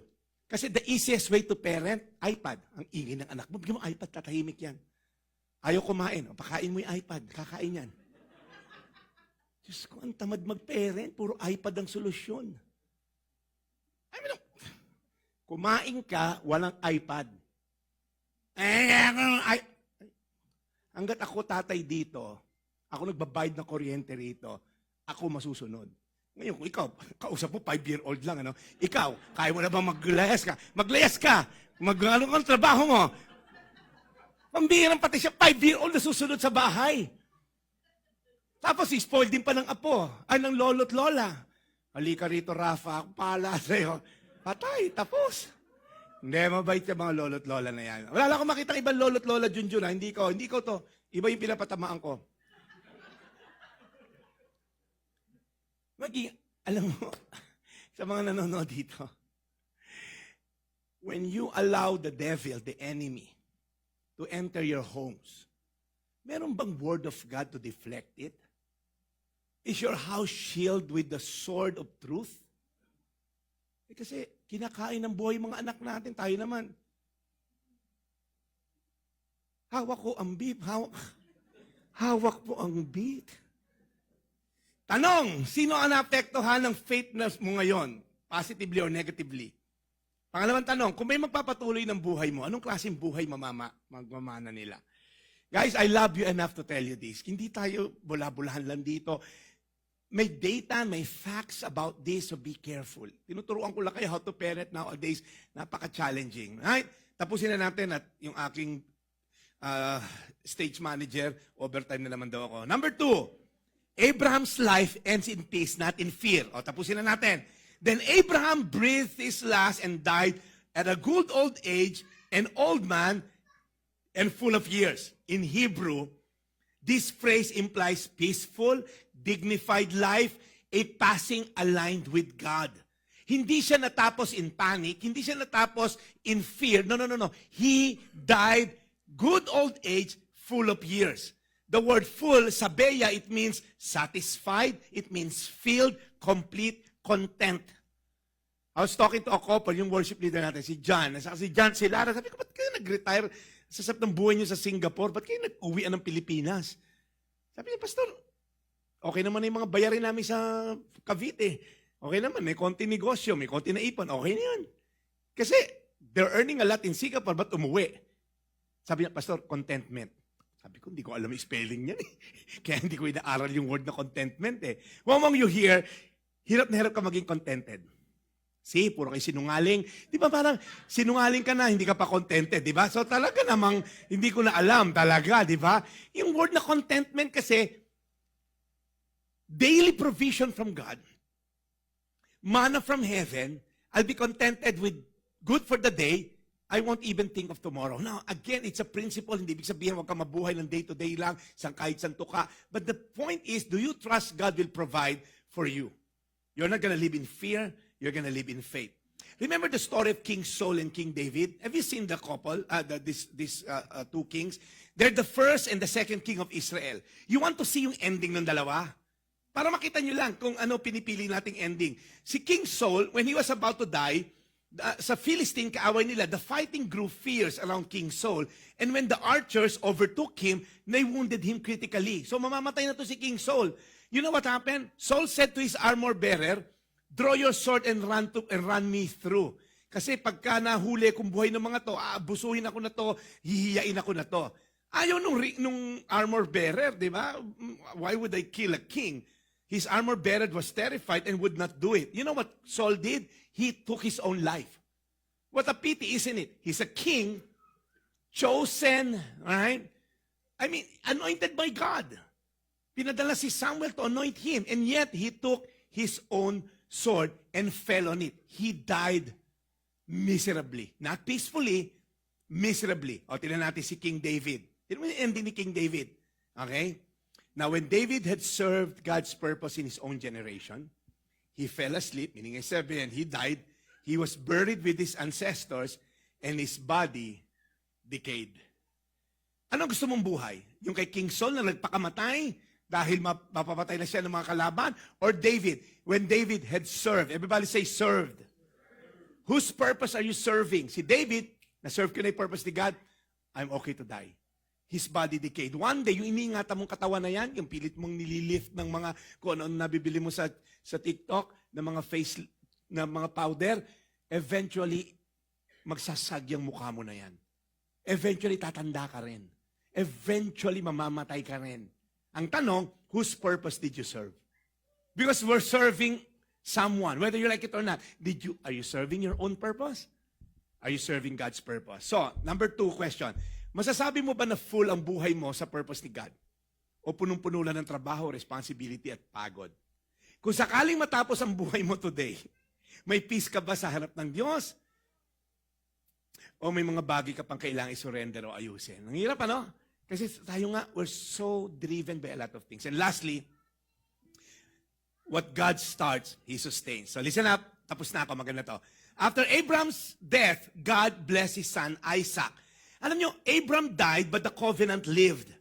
Kasi the easiest way to parent, iPad. Ang ingay ng anak mo, bigyan mo iPad, tatahimik yan. Ayaw kumain, pakain mo yung iPad, kakain yan. Diyos ko, ang tamad mag-parent, puro iPad ang solusyon. I mean, kumain ka, walang iPad. Hanggat ako tatay dito, ako nagbabayad ng kuryente rito, ako masusunod. Ngayon, kung ikaw, kausap mo, 5-year-old lang, ano? Ikaw, kaya mo na ba maglayas ka? Maglayas ka! Mag-ano kang trabaho mo? Pambihirang pati siya, 5-year-old na susunod sa bahay. Tapos, spoiled din pa ng apo, ay ng lolo't lola. Halika rito, Rafa, ako pala sa'yo. Patay, tapos. Hindi, mabait yung mga lolo't lola na yan. Wala lang akong makita ibang lolo't lola, Junjun, ha? Hindi ko to. Iba yung pinapatamaan ko. Alam mo, sa mga nanonood dito, when you allow the devil, the enemy, to enter your homes, meron bang word of God to deflect it? Is your house shielded with the sword of truth? Kasi kinakain ng buhay mga anak natin, tayo naman. Hawak ko ang beef, hawak po ang beef. Tanong, sino ang naapektuhan ng faithness mo ngayon? Positively or negatively? Pangalawang tanong, kung may magpapatuloy ng buhay mo, anong klaseng buhay magmamana nila? Guys, I love you enough to tell you this. Hindi tayo bula-bulahan lang dito. May data, may facts about this, so be careful. Tinuturuan ko lang kayo how to parent nowadays. Napaka-challenging. Right? Tapusin na natin at yung aking stage manager, overtime na naman daw ako. Number 2, Abraham's life ends in peace, not in fear. O, tapusin na natin. Then Abraham breathed his last and died at a good old age, an old man and full of years. In Hebrew, this phrase implies peaceful, dignified life, a passing aligned with God. Hindi siya natapos in panic, hindi siya natapos in fear. No. He died good old age, full of years. The word full, sabeya, it means satisfied, it means filled, complete, content. I was talking to a couple, yung worship leader natin, si John. Si John, si Lara, sabi ko, ba't kayo nag-retire sa sarap ng buhay niyo sa Singapore? Ba't kayo nag-uwian ng Pilipinas? Sabi niya, Pastor, okay naman yung mga bayarin namin sa Cavite. Okay naman, may konti negosyo, may konti na ipon, okay na yun. Kasi, they're earning a lot in Singapore, ba't umuwi? Sabi niya, Pastor, contentment. Sabi ko, hindi ko alam yung spelling niyan eh. Kaya hindi ko inaaral yung word na contentment eh. Among you here, hirap na hirap ka maging contented. See, puro kayo sinungaling. Di ba parang sinungaling ka na, hindi ka pa contented, di ba? So talaga namang hindi ko na alam talaga, di ba? Yung word na contentment kasi, daily provision from God, manna from heaven, I'll be contented with good for the day, I won't even think of tomorrow. Now, again, it's a principle. Hindi ibig sabihin, huwag ka mabuhay ng day-to-day lang, kahit santo ka. But the point is, do you trust God will provide for you? You're not gonna live in fear. You're gonna live in faith. Remember the story of King Saul and King David? Have you seen the couple, these two kings? They're the first and the second king of Israel. You want to see yung ending ng dalawa? Para makita nyo lang kung ano pinipili nating ending. Si King Saul, when he was about to die, sa Philistine kaaway nila, the fighting grew fierce around King Saul. And when the archers overtook him, they wounded him critically. So mamamatay na to si King Saul. You know what happened? Saul said to his armor bearer, "Draw your sword and run me through." Kasi pagka nahuli kung buhay ng mga to, abusuhin ako na to, hihiyain ako na to. Ayaw nung armor bearer, di ba? Why would I kill a king? His armor bearer was terrified and would not do it. You know what Saul did? He took his own life. What a pity, isn't it? He's a king, chosen, right? I mean, anointed by God. Pinadala si Samuel to anoint him, and yet he took his own sword and fell on it. He died miserably. Not peacefully, miserably. O, tingnan natin si King David. Tingnan mo yung ending ni King David. Okay? Now, when David had served God's purpose in his own generation, he fell asleep, meaning he died. He was buried with his ancestors, and his body decayed. Ano gusto mong buhay? Yung kay King Saul na nagpakamatay dahil mapapatay na siya ng mga kalaban? Or David, when David had served? Everybody say served. Whose purpose are you serving? Si David, na-serve ko na yung purpose ni God, I'm okay to die. His body decayed. One day, yung iniingatan mong katawan na yan, yung pilit mong nililift ng mga, kung ano nabibili mo sa TikTok, ng mga face, na mga powder, eventually, magsasag yung mukha mo na yan. Eventually, tatanda ka rin. Eventually, mamamatay ka rin. Ang tanong, whose purpose did you serve? Because we're serving someone, whether you like it or not. Are you serving your own purpose? Are you serving God's purpose? So, number 2 question. Masasabi mo ba na full ang buhay mo sa purpose ni God? O punong-puno lang ng trabaho, responsibility at pagod? Kung sakaling matapos ang buhay mo today, may peace ka ba sa harap ng Diyos? O may mga bagay ka pang kailangang i-surrender o ayusin? Ang hirap, ano? Kasi tayo nga, we're so driven by a lot of things. And lastly, what God starts, He sustains. So listen up, tapos na ako, maganda to. After Abraham's death, God blessed his son Isaac. Alam nyo, Abraham died, but the covenant lived.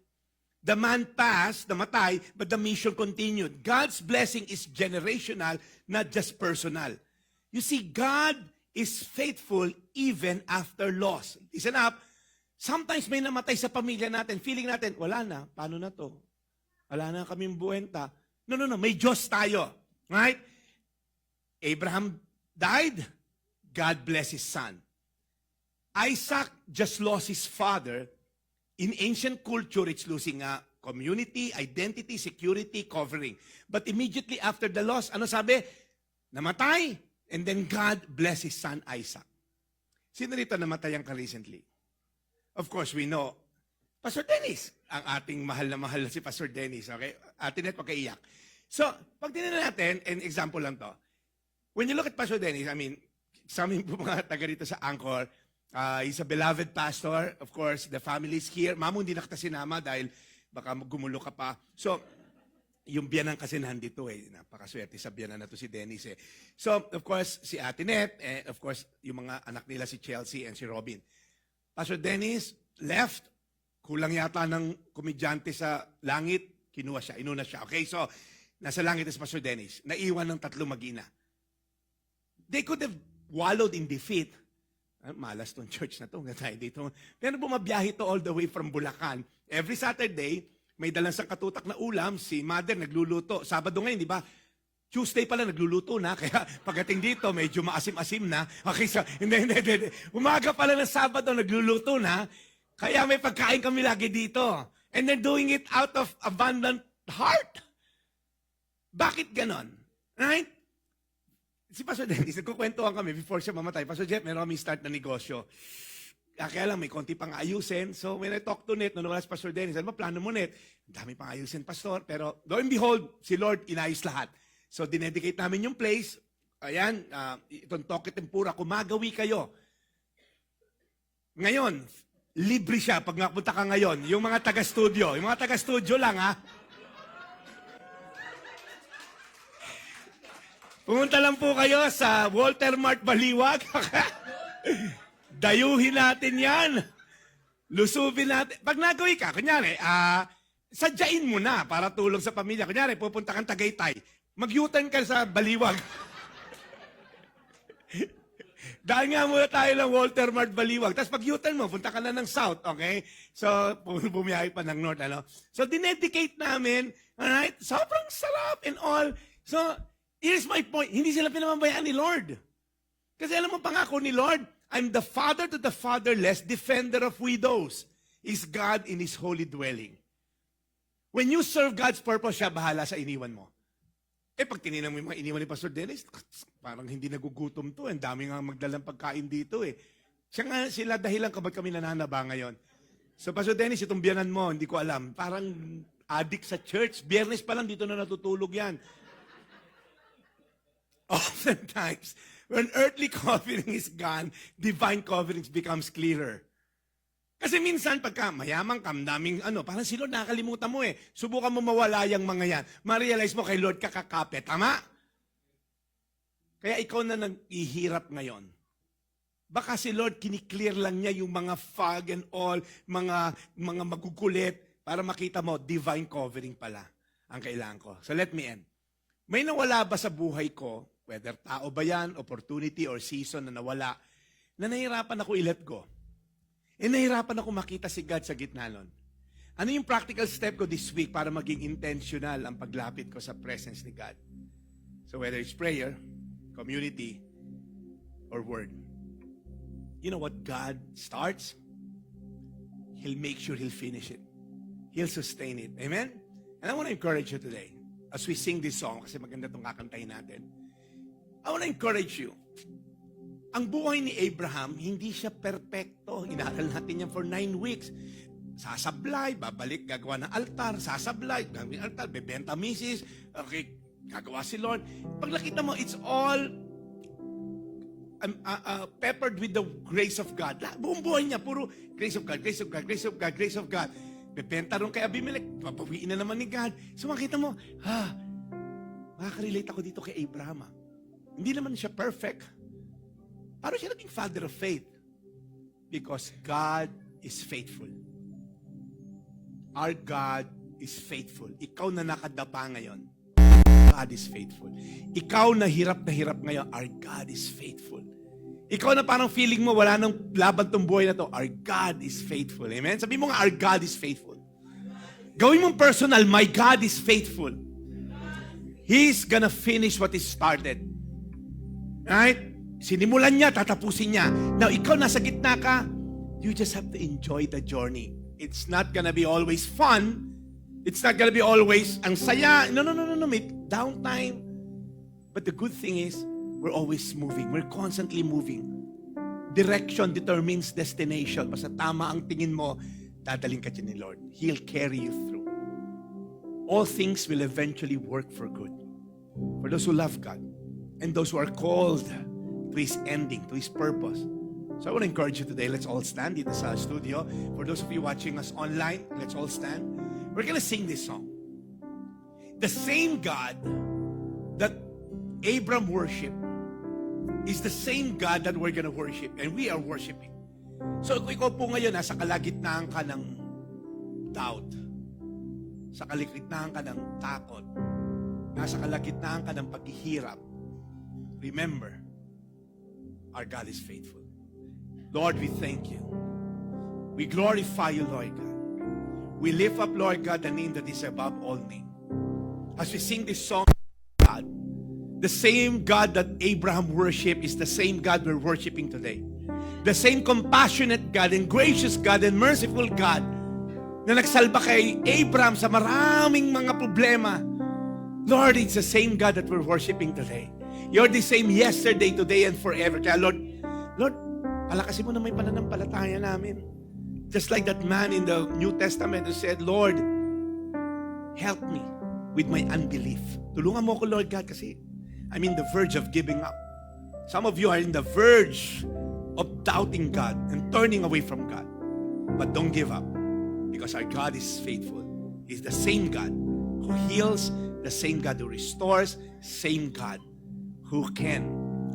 The man passed, namatay, but the mission continued. God's blessing is generational, not just personal. You see, God is faithful even after loss. Listen up, sometimes may namatay sa pamilya natin, feeling natin, wala na, paano na to? Wala na kaming buwenta. No, may Diyos tayo. Right? Abraham died, God bless his son. Isaac just lost his father. In ancient culture, it's losing a community, identity, security, covering. But immediately after the loss, ano sabi? Namatay, and then God bless his son Isaac. Sino rito namatayan ka recently? Of course, we know, Pastor Dennis, ang ating mahal na si Pastor Dennis, okay? Atinet, pagkaiyak. So, pag tinignan natin, and example lang to, when you look at Pastor Dennis, I mean, sa amin po mga taga rito sa Angkor, he's a beloved pastor. Of course, the family is here. Mamo, hindi na kita sinama dahil baka gumulo ka pa. So, yung biyanan kasi nandito eh. Napakaswerte sa biyanan na to si Dennis eh. So, of course, si Atinet, and of course, yung mga anak nila si Chelsea and si Robin. Pastor Dennis left, kulang yata ng komedyante sa langit, kinuha siya, inuna siya. Okay, so, nasa langit si Pastor Dennis, naiwan ng 3 mag-ina. They could have wallowed in defeat. Malas tong church na to, tayo dito. Pero bumabiyahe to all the way from Bulacan. Every Saturday, may dalang sang katutak na ulam, si mother nagluluto. Sabado ngayon, di ba? Tuesday pala nagluluto na, kaya pagdating dito, medyo maasim-asim na. Okay, so, hindi. Umaga pala ng Sabado, nagluluto na, kaya may pagkain kami lagi dito. And they're doing it out of abundant heart. Bakit ganon? Right? Si Pastor Dennis, nagkukwentuhan kami before siya mamatay. Pastor Jeff, meron kami start na negosyo. Kaya lang, may konti pang ayusin. So, when I talk to Net, nung wala si Pastor Dennis, ano ba plano mo, Net? Ang dami pang ayusin, Pastor. Pero, lo and behold, si Lord inayos lahat. So, dinedicate namin yung place. Ayan, itong Toke Tempura, kung magawi kayo. Ngayon, libre siya pag napunta ka ngayon. Yung mga taga-studio. Yung mga taga-studio lang, ha? Pumunta lang po kayo sa Walter Mart Baliwag. Dayuhin natin yan. Lusubin natin. Pag nagawin ka, kunyari, sadyain mo na para tulong sa pamilya. Kunyari, pupunta kang Tagaytay. Mag-U-turn ka sa Baliwag. Dahil nga muna tayo ng Walter Mart Baliwag. Tapos pag U-turn mo, punta ka na ng South, okay? So, bumiyahe pa ng North, ano? So, dinedicate namin, alright? Sobrang sarap and all. So, here's my point. Hindi sila pinamambayaan ni Lord. Kasi alam mo, pangako ni Lord, I'm the father to the fatherless, defender of widows. Is God in His holy dwelling. When you serve God's purpose, siya bahala sa iniwan mo. Pag tinignan mo yung mga iniwan ni Pastor Dennis, parang hindi nagugutom to. Ang dami nga magdalang pagkain dito eh. Siya nga sila dahilan kapag kami nananaba ngayon. So Pastor Dennis, itong biyanan mo, hindi ko alam. Parang addict sa church. Biyernes pa lang dito na natutulog yan. Oftentimes, when earthly covering is gone, divine coverings becomes clearer. Kasi minsan, pagka mayaman ka, daming parang si Lord nakakalimutan mo eh. Subukan mo mawala yung mga yan. Ma-realize mo kay Lord kakakapit. Tama? Kaya ikaw na nag-ihirap ngayon. Baka si Lord kiniklear lang niya yung mga fog and all, mga magugulit, para makita mo, divine covering pala ang kailangan ko. So let me end. May nawala ba sa buhay ko, whether tao ba yan, opportunity or season na nawala, na nahirapan ako i-let go? Nahirapan ako makita si God sa gitna nun. Ano yung practical step ko this week para maging intentional ang paglapit ko sa presence ni God? So whether it's prayer, community, or word. You know what God starts? He'll make sure He'll finish it. He'll sustain it. Amen? And I want to encourage you today, as we sing this song, kasi maganda itong kakantayin natin, I want to encourage you. Ang buhay ni Abraham, hindi siya perpekto. Inaral natin yan for 9 weeks. Sasablay, babalik, gagawa ng altar, sasablay, gagawin altar, bebenta misis, okay, gagawa si Lord. Pag nakita mo, it's all peppered with the grace of God. Buong buhay niya, puro grace of God, grace of God, grace of God, grace of God. Bebenta rin kay Abimelech, papawiin na naman ni God. So makita mo, makaka-relate ako dito kay Abraham. Hindi naman siya perfect. Paano siya naging father of faith? Because God is faithful. Our God is faithful. Ikaw na nakadapa ngayon, God is faithful. Ikaw na hirap ngayon, our God is faithful. Ikaw na parang feeling mo, wala nang laban tong buhay na to, our God is faithful. Amen? Sabi mo nga, our God is faithful. Gawin mong personal, my God is faithful. He's gonna finish what He started. Right? Sinimulan niya, tatapusin niya. Now, ikaw nasa gitna ka, you just have to enjoy the journey. It's not gonna be always fun. It's not gonna be always ang saya. No. May downtime. But the good thing is, we're always moving. We're constantly moving. Direction determines destination. Basta tama ang tingin mo, dadaling ka dyan ni Lord. He'll carry you through. All things will eventually work for good. For those who love God. And those who are called to His ending, to His purpose. So I want to encourage you today, let's all stand in the studio. For those of you watching us online, let's all stand. We're going to sing this song. The same God that Abram worshiped is the same God that we're going to worship and we are worshiping. So kung ikaw po ngayon, nasa kalagitnaan ka ng doubt, sa kalagitnaan ka ng takot, nasa kalagitnaan ka ng paghihirap, remember, our God is faithful. Lord, we thank You. We glorify You, Lord God. We lift up, Lord God, the name that is above all name. As we sing this song, God, the same God that Abraham worshiped is the same God we're worshiping today. The same compassionate God and gracious God and merciful God na nagsalba kay Abraham sa maraming mga problema. Lord, it's the same God that we're worshiping today. You're the same yesterday, today, and forever. Kaya Lord, palakasin mo na may pananampalataya namin. Just like that man in the New Testament who said, Lord, help me with my unbelief. Tulungan mo ko, Lord God, kasi I'm in the verge of giving up. Some of you are in the verge of doubting God and turning away from God. But don't give up, because our God is faithful. He's the same God who heals, the same God who restores, same God who can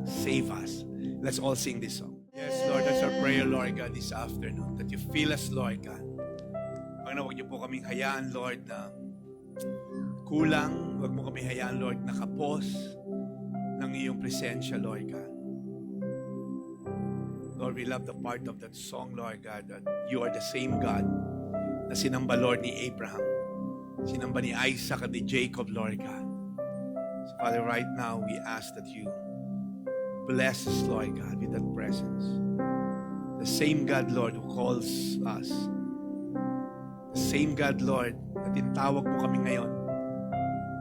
save us. Let's all sing this song. Yes, Lord, that's our prayer, Lord God, this afternoon, that you fill us, Lord God. Panginoon, huwag niyo po kaming hayaan, Lord, na kulang. Huwag mo kami hayaan, Lord, na kapos ng iyong presensya, Lord God. Lord, we love the part of that song, Lord God, that you are the same God na sinamba, Lord, ni Abraham, sinamba ni Isaac at ni Jacob, Lord God. So, Father, right now, we ask that you bless us, Lord God, with that presence. The same God, Lord, who calls us. The same God, Lord, na tinatawag mo kami ngayon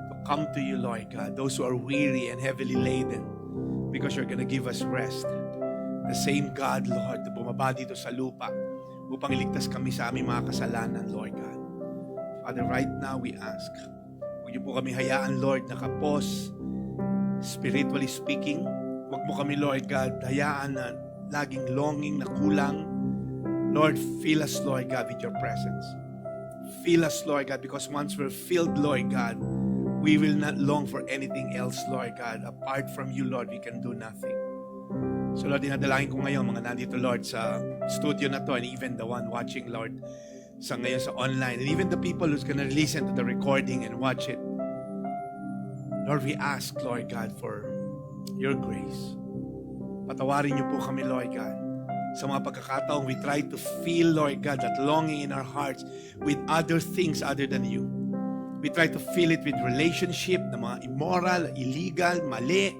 to come to you, Lord God, those who are weary and heavily laden, because you're gonna give us rest. The same God, Lord, na bumaba dito sa lupa upang iligtas kami sa aming mga kasalanan, Lord God. Father, right now we ask, huwag niyo po kami hayaan, Lord, na kapos, spiritually speaking. Huwag mo kami, Lord God, hayaan na laging longing na kulang. Lord, fill us, Lord God, with your presence. Fill us, Lord God, because once we're filled, Lord God, we will not long for anything else, Lord God. Apart from you, Lord, we can do nothing. So, Lord, dinadalangin ko ngayon, mga nandito, Lord, sa studio na to, and even the one watching, Lord, sa ngayon sa online, and even the people who's gonna listen to the recording and watch it. Lord, we ask, Lord God, for your grace. Patawarin niyo po kami, Lord God. Sa mga pagkakataong we try to feel, Lord God, that longing in our hearts with other things other than you. We try to feel it with relationship na mga immoral, illegal, mali.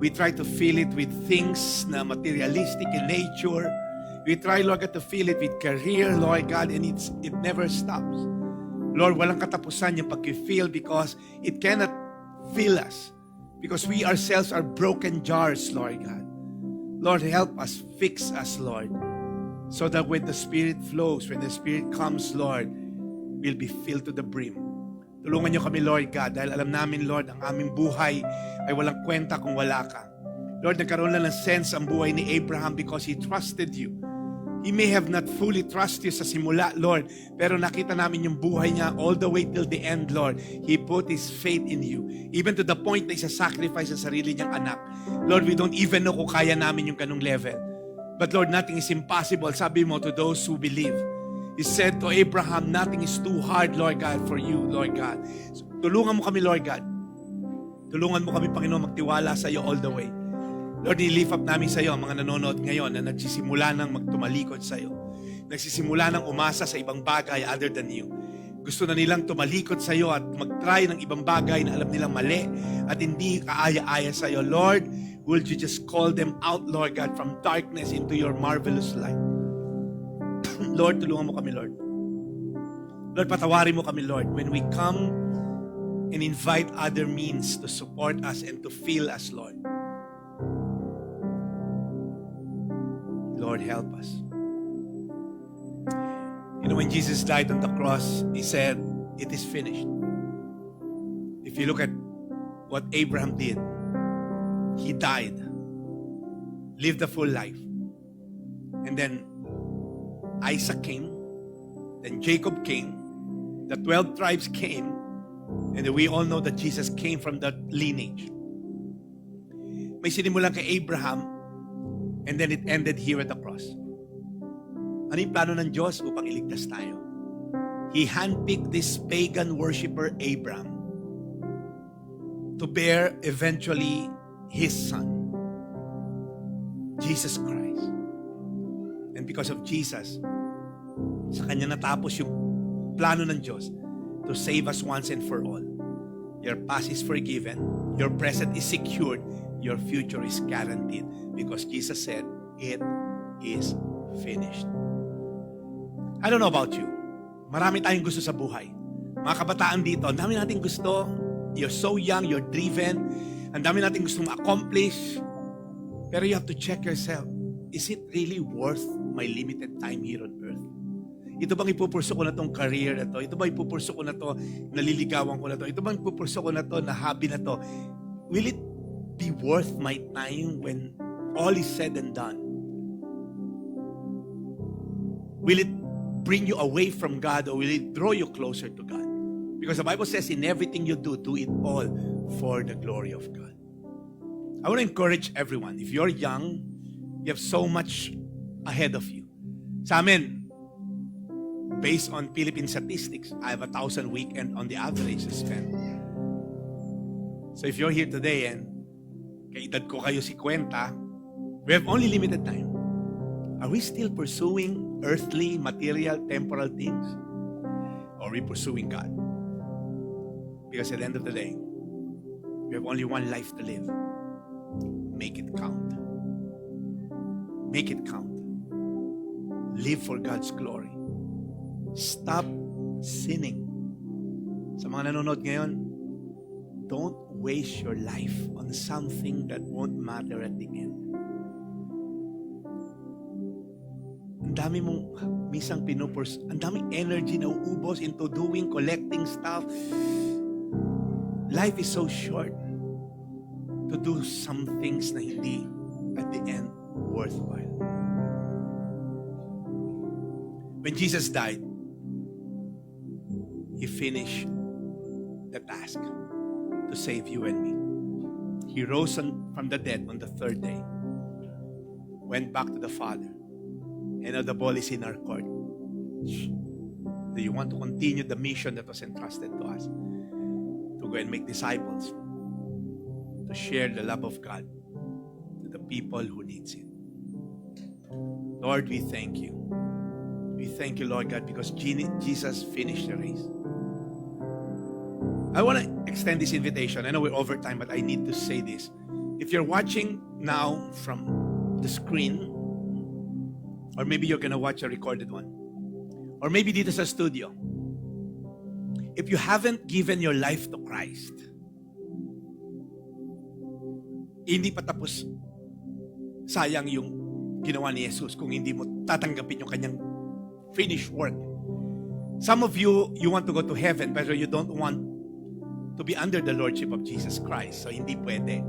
We try to feel it with things na materialistic in nature. We try, Lord God, to feel it with career, Lord God, and it never stops. Lord, walang katapusan yung pag-feel because it cannot fill us. Because we ourselves are broken jars, Lord God. Lord, help us, fix us, Lord. So that when the Spirit flows, when the Spirit comes, Lord, we'll be filled to the brim. Tulungan niyo kami, Lord God, dahil alam namin, Lord, ang aming buhay ay walang kwenta kung wala ka. Lord, nagkaroon lang ng sense ang buhay ni Abraham because he trusted you. He may have not fully trusted you sa simula, Lord, pero nakita namin yung buhay niya all the way till the end, Lord. He put his faith in you. Even to the point na isa-sacrifice ang sarili niyang anak. Lord, we don't even know kung kaya namin yung ganung level. But Lord, nothing is impossible. Sabi mo to those who believe. He said to Abraham, nothing is too hard, Lord God, for you, Lord God. So, tulungan mo kami, Lord God. Tulungan mo kami, Panginoon, magtiwala sa iyo all the way. Lord, i-lift up namin sa iyo ang mga nanonood ngayon na nagsisimula ng magtumalikod sa iyo. Nagsisimula ng umasa sa ibang bagay other than you. Gusto na nilang tumalikod sa iyo at mag-try ng ibang bagay na alam nilang mali at hindi kaaya-aya sa iyo. Lord, will you just call them out, Lord God, from darkness into your marvelous light. Lord, tulungan mo kami, Lord. Lord, patawarin mo kami, Lord, when we come and invite other means to support us and to fill us, Lord. Lord, help us. You know, when Jesus died on the cross, He said, it is finished. If you look at what Abraham did, he died, lived a full life. And then Isaac came, then Jacob came, the 12 tribes came, and then we all know that Jesus came from that lineage. May sinimulan kay Abraham, and then it ended here at the cross. Ano yung plano ng Diyos upang iligtas tayo? He handpicked this pagan worshiper Abraham to bear eventually his son, Jesus Christ. And because of Jesus, sa Kanya natapos yung plano ng Diyos to save us once and for all. Your past is forgiven, your present is secured, your future is guaranteed because Jesus said, it is finished. I don't know about you. Marami tayong gusto sa buhay. Mga kabataan dito, ang dami nating gusto. You're so young, you're driven. Ang dami nating gustong accomplish. Pero you have to check yourself. Is it really worth my limited time here on earth? Ito bang ipupurso ko na tong career na to? Ito bang ipupurso ko na to, naliligawan ko na to? Ito bang ipupurso ko na to, na hobby na to? Will it be worth my time when all is said and done? Will it bring you away from God or will it draw you closer to God? Because the Bible says in everything you do it all for the glory of God. I want to encourage everyone. If you're young, you have so much ahead of you. Sa amin, based on Philippine statistics, I have 1,000 weekend on the average to spend. So if you're here today and kaedad ko kayo 50, we have only limited time. Are we still pursuing earthly, material, temporal things? Or are we pursuing God? Because at the end of the day, we have only one life to live. Make it count. Make it count. Live for God's glory. Stop sinning. Sa mga nanonood ngayon, don't waste your life on something that won't matter at the end. Ang dami mong misang pinupurs, ang daming energy na uubos into doing, collecting stuff. Life is so short to do some things na hindi at the end worthwhile. When Jesus died, He finished the task to save you and me. He rose from the dead on the third day, went back to the Father, and now the ball is in our court. Do you want to continue the mission that was entrusted to us? To go and make disciples, to share the love of God to the people who needs it. Lord, we thank you. We thank you, Lord God, because Jesus finished the race. I want to extend this invitation. I know we're over time, but I need to say this. If you're watching now from the screen, or maybe you're going to watch a recorded one, or maybe dito sa studio, if you haven't given your life to Christ, hindi pa tapos sayang yung ginawa ni Jesus kung hindi mo tatanggapin yung kanyang finished work. Some of you want to go to heaven, but you don't want to be under the lordship of Jesus Christ. So hindi pwede.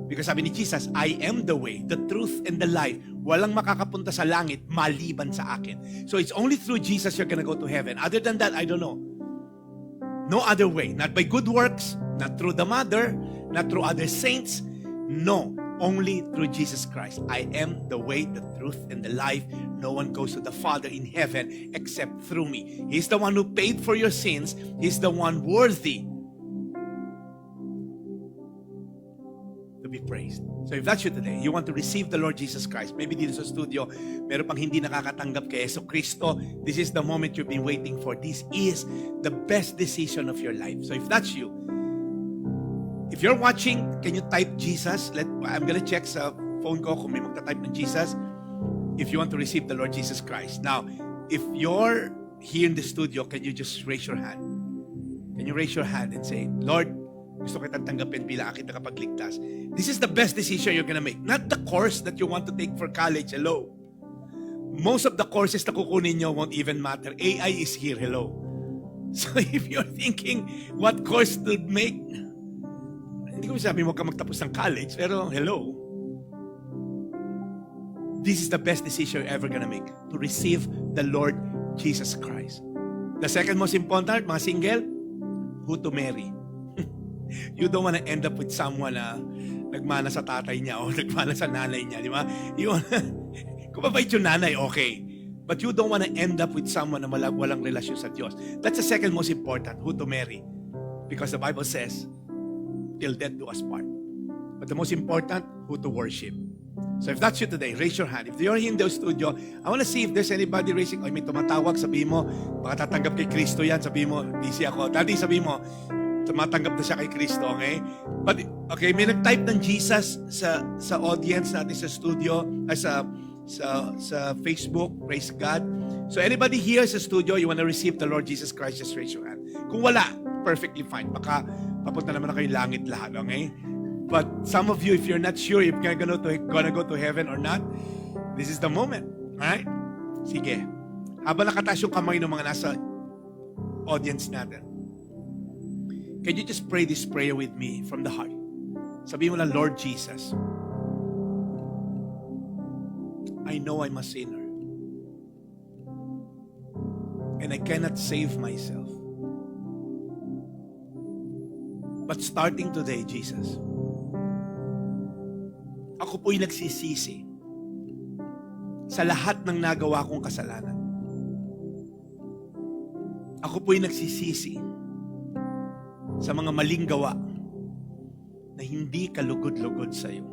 Because sabi ni Jesus, I am the way, the truth, and the life. Walang makakapunta sa langit maliban sa akin. So it's only through Jesus you're gonna go to heaven. Other than that, I don't know. No other way. Not by good works, not through the mother, not through other saints. No, only through Jesus Christ. I am the way, the truth, and the life. No one goes to the Father in heaven except through me. He's the one who paid for your sins. He's the one worthy to be praised. So if that's you today, you want to receive the Lord Jesus Christ, maybe dito sa studio, meron pang hindi nakakatanggap kay Yesu Cristo, this is the moment you've been waiting for. This is the best decision of your life. So if that's you, if you're watching, can you type Jesus? I'm gonna check sa phone ko kung may magta-type ng Jesus. If you want to receive the Lord Jesus Christ. Now, if you're here in the studio, can you just raise your hand? Can you raise your hand and say, Lord, gusto kitang tanggapin bilang aking nakapagligtas. This is the best decision you're gonna make. Not the course that you want to take for college. Hello. Most of the courses na kukunin nyo won't even matter. AI is here. Hello. So if you're thinking what course to make, hindi ko sabi mo ka magtapos ng college, pero hello. This is the best decision you're ever gonna make. To receive the Lord Jesus Christ. The second most important, mga single, who to marry. You don't want to end up with someone na nagmana sa tatay niya o nagmana sa nanay niya, di ba? Kung mabait yung nanay, okay. But you don't want to end up with someone na walang relasyon sa Diyos. That's the second most important, who to marry. Because the Bible says, till death do us part. But the most important, who to worship. So if that's you today, raise your hand. If you're here in the studio, I want to see if there's anybody raising, may tumatawag, sabihin mo, baka tatanggap kay Kristo yan, sabihin mo, busy ako. Dati sabihin mo, tumatanggap na siya kay Kristo, okay? But, okay, may nag-type ng Jesus sa audience natin sa studio, sa Facebook, praise God. So anybody here sa studio, you want to receive the Lord Jesus Christ, just raise your hand. Kung wala, perfectly fine. Baka papunta naman na kayo langit lahat, okay? But some of you, if you're not sure if you're gonna go to heaven or not, this is the moment. Alright? Sige. Habang nakataas yung kamay ng mga nasa audience natin, can you just pray this prayer with me from the heart? Sabihin mo lang, Lord Jesus, I know I'm a sinner. and I cannot save myself. But starting today, Jesus, ako po'y nagsisisi sa lahat ng nagawa kong kasalanan. Ako po'y nagsisisi sa mga maling gawa na hindi kalugod-lugod sa iyo.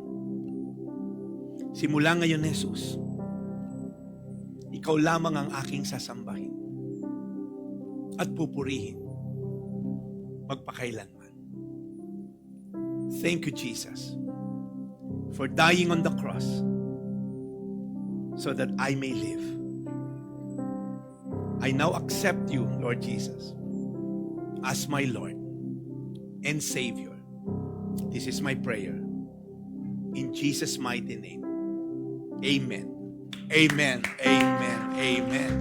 Simula ngayon, Jesus, ikaw lamang ang aking sasambahin at pupurihin magpakailanman. Thank you, Jesus, for dying on the cross so that I may live. I now accept you, Lord Jesus, as my Lord and Savior. This is my prayer. In Jesus' mighty name. Amen. Amen. Amen. Amen.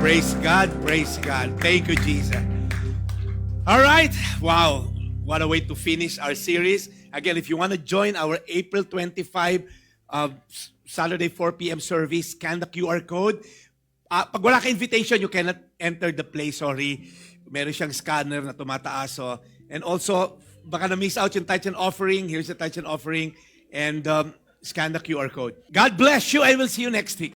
Praise God. Praise God. Thank you, Jesus. All right. Wow. What a way to finish our series. Again, if you want to join our April 25 Saturday 4 p.m. service, scan the QR code. Pag wala ka invitation, you cannot enter the place. Sorry. Meron siyang scanner na tumataas. So, and also, baka na-miss out yung tithe and offering. Here's the tithe and offering. And scan the QR code. God bless you. I will see you next week.